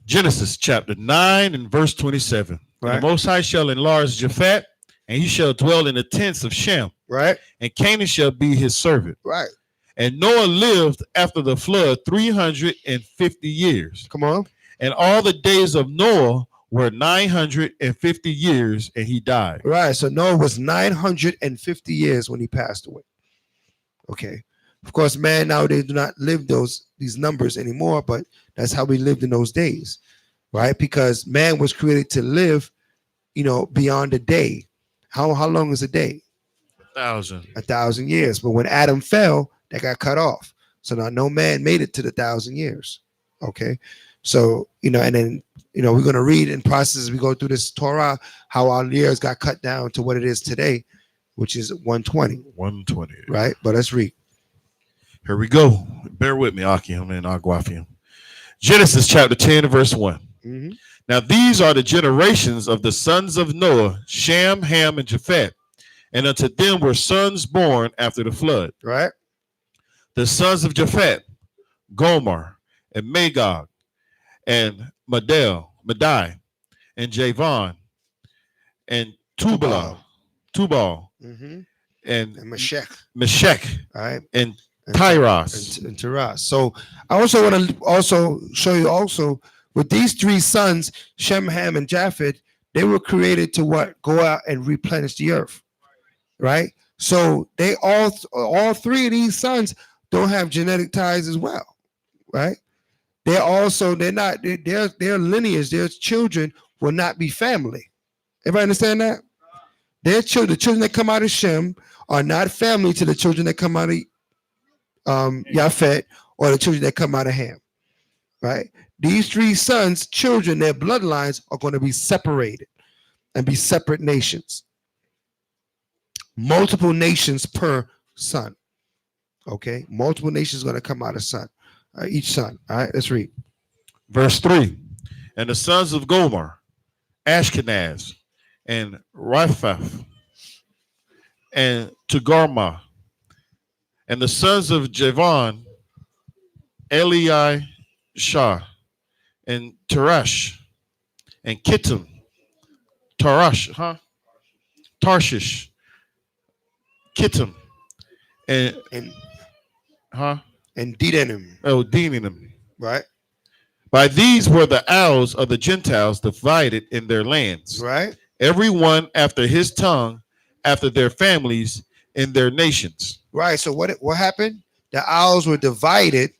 Genesis chapter 9 and verse 27. Right. And the Most High shall enlarge Japhet, and he shall dwell in the tents of Shem. Right. And Canaan shall be his servant. Right. And Noah lived after the flood 350 years. Come on. And all the days of Noah were 950 years, and he died. Right. So Noah was 950 years when he passed away. Okay. Of course, man nowadays do not live these numbers anymore, but that's how we lived in those days, right? Because man was created to live, beyond a day. How long is a day? 1,000. 1,000 years. But when Adam fell, that got cut off. So now no man made it to the 1,000 years. Okay. So, and then, we're going to read in process as we go through this Torah, how our years got cut down to what it is today, which is 120. 120. Right. But let's read. Here we go. Bear with me, Akim and Aguafium. Genesis chapter 10, verse 1. Mm-hmm. Now these are the generations of the sons of Noah, Shem, Ham, and Japheth. And unto them were sons born after the flood. Right. The sons of Japheth, Gomer, and Magog, and Madai, and Javan, and Tubal, Mm-hmm. and And Meshech, right, and Tyros. and Taras. So I also want to also show you also with these three sons, Shem, Ham, and Japheth, they were created to what? Go out and replenish the earth. Right. So they all three of these sons don't have genetic ties as well. Right. They're not their lineage, their children will not be family. Everybody understand that? The children that come out of Shem are not family to the children that come out of Yafet or the children that come out of Ham. Right? These three sons, children, their bloodlines are going to be separated and be separate nations. Multiple nations per son. Okay? Multiple nations going to come out of each son. All right, let's read. Verse 3. And the sons of Gomer, Ashkenaz, and Riphath, and Togarmah, and the sons of Javan, Eliashah, and Tarash, and Kittim, Tarshish, Kittim, and Dedanim. Dedanim. Right. By these were the isles of the Gentiles divided in their lands. Right. Every one after his tongue, after their families, in their nations. Right. So what happened? The isles were divided,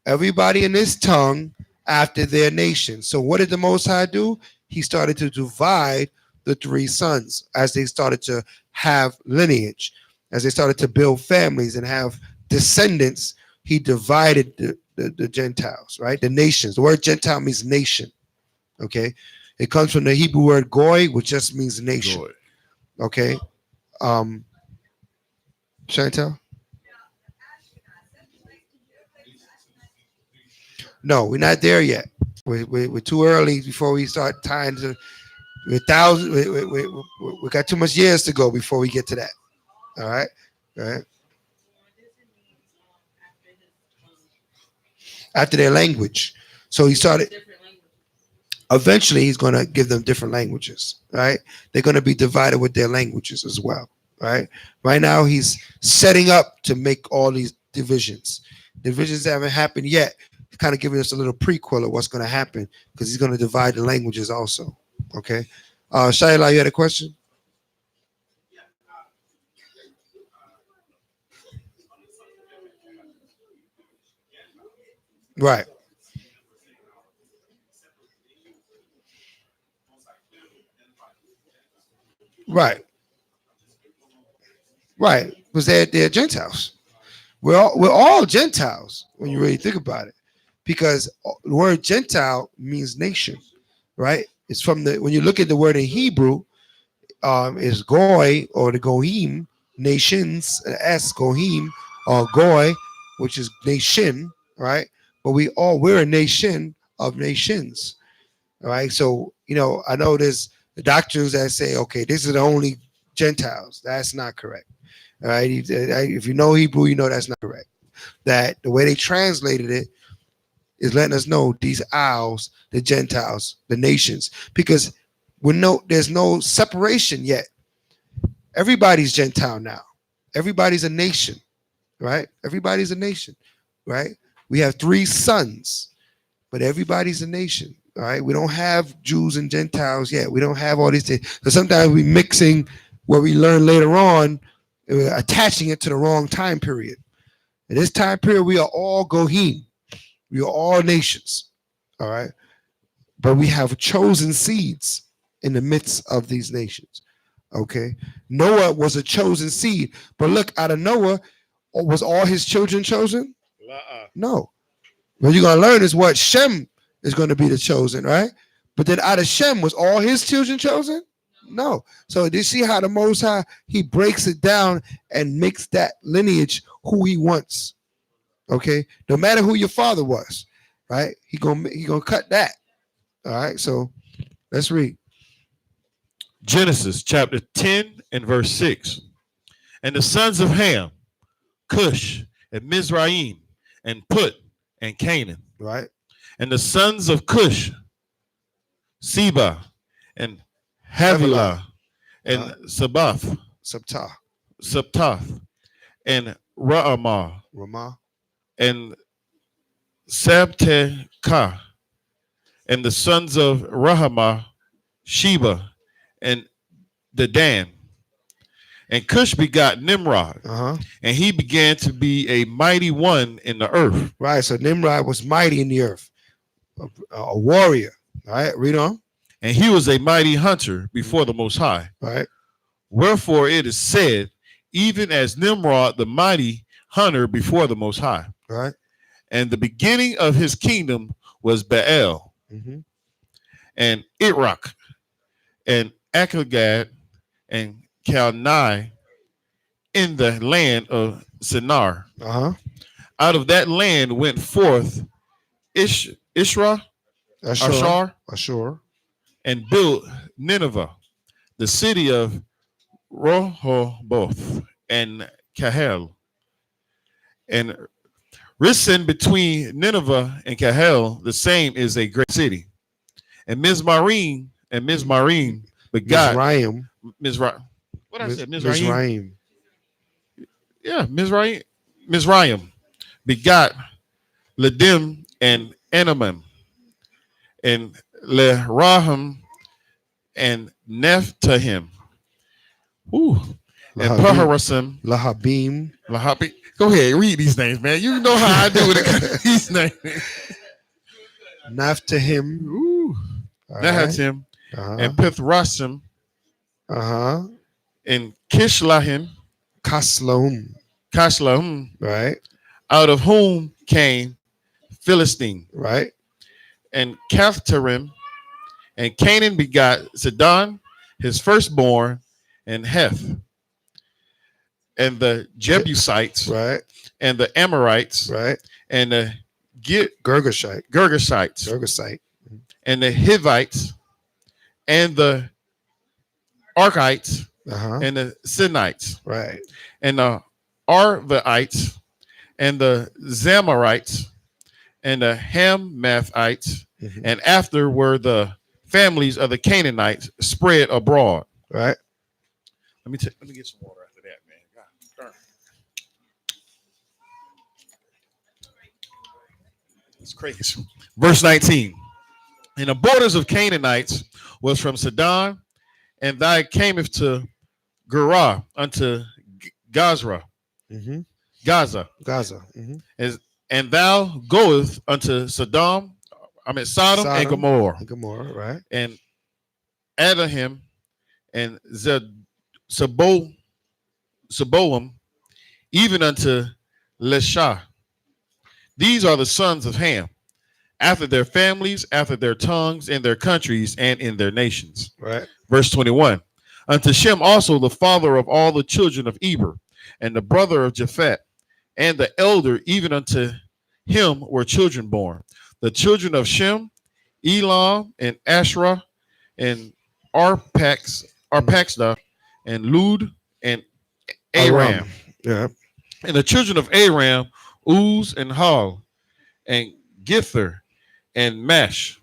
everybody in his tongue, after their nation. So what did the Most High do? He started to divide the three sons as they started to have lineage, as they started to build families and have descendants. He divided the Gentiles, right? The nations. The word Gentile means nation. Okay. It comes from the Hebrew word goy, which just means nation. Goy. Okay. Chantel? No, we're not there yet. We're too early before we start tying to. We got too much years to go before we get to that. All right. All right. After their language. So he started. Eventually, he's going to give them different languages, right? They're going to be divided with their languages as well, right? Right now, he's setting up to make all these divisions. Divisions haven't happened yet. He's kind of giving us a little prequel of what's going to happen because he's going to divide the languages also, okay? Shayla, you had a question? Right. Right. Because they're Gentiles. We're all Gentiles when you really think about it. Because the word Gentile means nation, right? It's from when you look at the word in Hebrew, is goy or the goyim, nations, goyim or goy, which is nation, right? But we're a nation of nations. All right. So, I know there's the doctors that say, okay, this is the only Gentiles. That's not correct. All right. If you know Hebrew, you know that's not correct. That the way they translated it is letting us know these isles, the Gentiles, the nations, because there's no separation yet. Everybody's Gentile now. Everybody's a nation, right? Everybody's a nation, right? We have three sons, but everybody's a nation. All right. We don't have Jews and Gentiles yet. We don't have all these things. So sometimes we mixing what we learn later on, attaching it to the wrong time period. In this time period, we are all Goyim. We are all nations. All right. But we have chosen seeds in the midst of these nations. Okay. Noah was a chosen seed. But look, out of Noah, Or was all his children chosen? No. What you're going to learn is what Shem is going to be the chosen, right? But then out of Shem, was all his children chosen? No. So do you see how the Most High, he breaks it down and makes that lineage who he wants? Okay? No matter who your father was, right? He gonna cut that. All right? So let's read. Genesis chapter 10 and verse 6. And the sons of Ham, Cush, and Mizraim, and Put, and Canaan. Right? And the sons of Cush, Seba, and Havilah, and Sabath, Sabtath, and Ramah, and Sabtekah, and the sons of Rahamah, Sheba, and Dedan. And Cush begot Nimrod, and he began to be a mighty one in the earth. Right, so Nimrod was mighty in the earth, a warrior. All right, read on. And he was a mighty hunter before the Most High. Right. Wherefore it is said, even as Nimrod, the mighty hunter before the Most High. Right. And the beginning of his kingdom was Baal, and Iraq, and Akagad, and Kalnai in the land of Sinar. Out of that land went forth Ashur, and built Nineveh, the city of Rehoboth, and Kahel. And Risen between Nineveh and Kahel, the same is a great city. And Mizmarim begot Mizraim. What I said, Mizraim. Yeah, Mizraim begot Ledim and Enamim, and Lerahim and Nephtahim. Ooh. And Paharasim. Lahabim. Go ahead, read these names, man. You know how I do with these names. Naphtahim. Ooh. Nahatim. And Pithrasim. And Kishlahim. Kashlahim. Right. Out of whom came Philistine. Right. And Caphtarim. And Canaan begot Sidon, his firstborn, and Heth. And the Jebusites, right, and the Amorites, right, and the Girgashites, and the Hivites, and the Archites, and the Sinites, right, and the Arvaites, and the Zamorites, and the Hamathites, and after were the families of the Canaanites spread abroad. Right. Let me get some water after that, man. God darn. It's crazy. Verse 19. And the borders of Canaanites was from Sidon, and thou camest to Gerah unto Gaza. Gaza. And thou goest unto Sodom and Gomorrah. Right. And Adahim and Seboam, even unto Lesha. These are the sons of Ham, after their families, after their tongues, in their countries, and in their nations. Right. Verse 21. Unto Shem also, the father of all the children of Eber, and the brother of Japhet, and the elder, even unto him were children born. The children of Shem, Elam, and Asherah, and Arpachshad, and Lud, and Aram. Yeah. And the children of Aram, Uz, and Hal, and Gither, and Mash.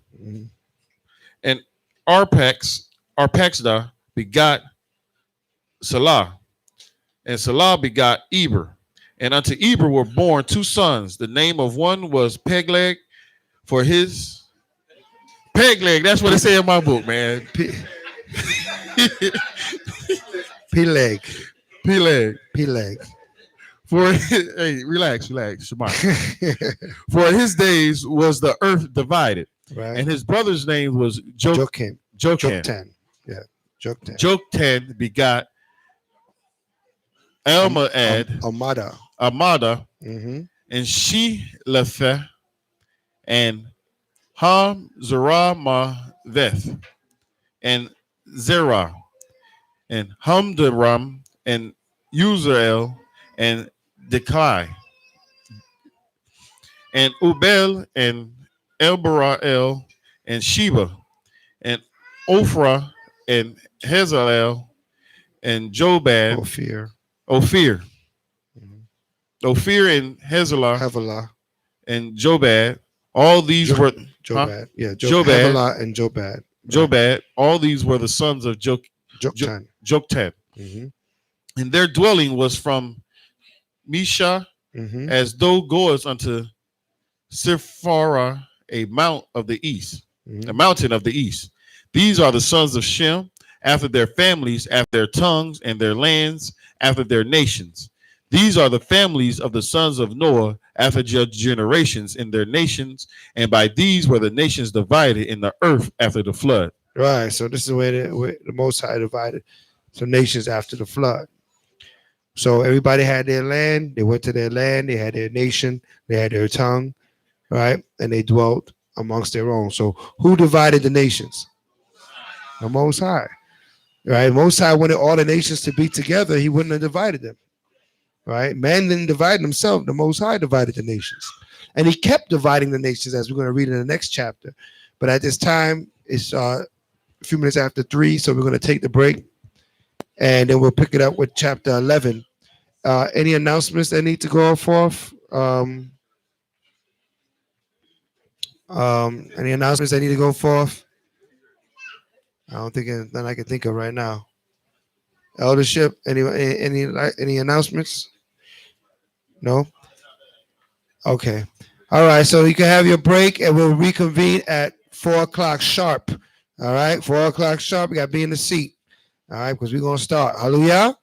And Arpachshad begot Salah, and Salah begot Eber. And unto Eber were born two sons. The name of one was Pegleg, for his Pegleg. That's what it said in my book, man. Peleg. For hey, relax, Shabbat. For his days was the earth divided, right. And his brother's name was Joktan. Yeah, Joktan. Joktan begot Almaad, Amada, Mm-hmm. and Sheleph, and Hamzaramaveth, and Zerah, and Humdaram, and Uzrael, and Dekai, and Ubel, and Elbarael, and Sheba, and Ophrah, and Hazalel, and Jobad, Ophir. Ophir, Mhm. Ophir, and Hazalah, Havilah. and Jobad. All these were Jobad. Yeah, Jobad, Havilah and Jobad. Right. Jobad. All these were the sons of Joktan. Joktan, Mm-hmm. and their dwelling was from Misha, Mm-hmm. as though goest unto Sephara, a mount of the east, a Mm-hmm. mountain of the east. These are the sons of Shem, after their families, after their tongues, and their lands, after their nations. These are the families of the sons of Noah, after their generations in their nations, and by these were the nations divided in the earth after the flood. Right. So this is where the Most High divided some nations after the flood. So everybody had their land. They went to their land. They had their nation. They had their tongue, right? And they dwelt amongst their own. So who divided the nations? The Most High, right? Most High wanted all the nations to be together. He wouldn't have divided them, right? Man didn't divide himself. The Most High divided the nations. And he kept dividing the nations, as we're going to read in the next chapter. But at this time, it's a few minutes after 3, so we're going to take the break. And then we'll pick it up with chapter 11. Any announcements that need to go forth? Any announcements that need to go forth? I don't think that I can think of right now. Eldership, any announcements? No? Okay. All right. So you can have your break and we'll reconvene at 4 o'clock sharp. All right. 4 o'clock sharp. You got to be in the seat. All right. Because we're going to start. Hallelujah.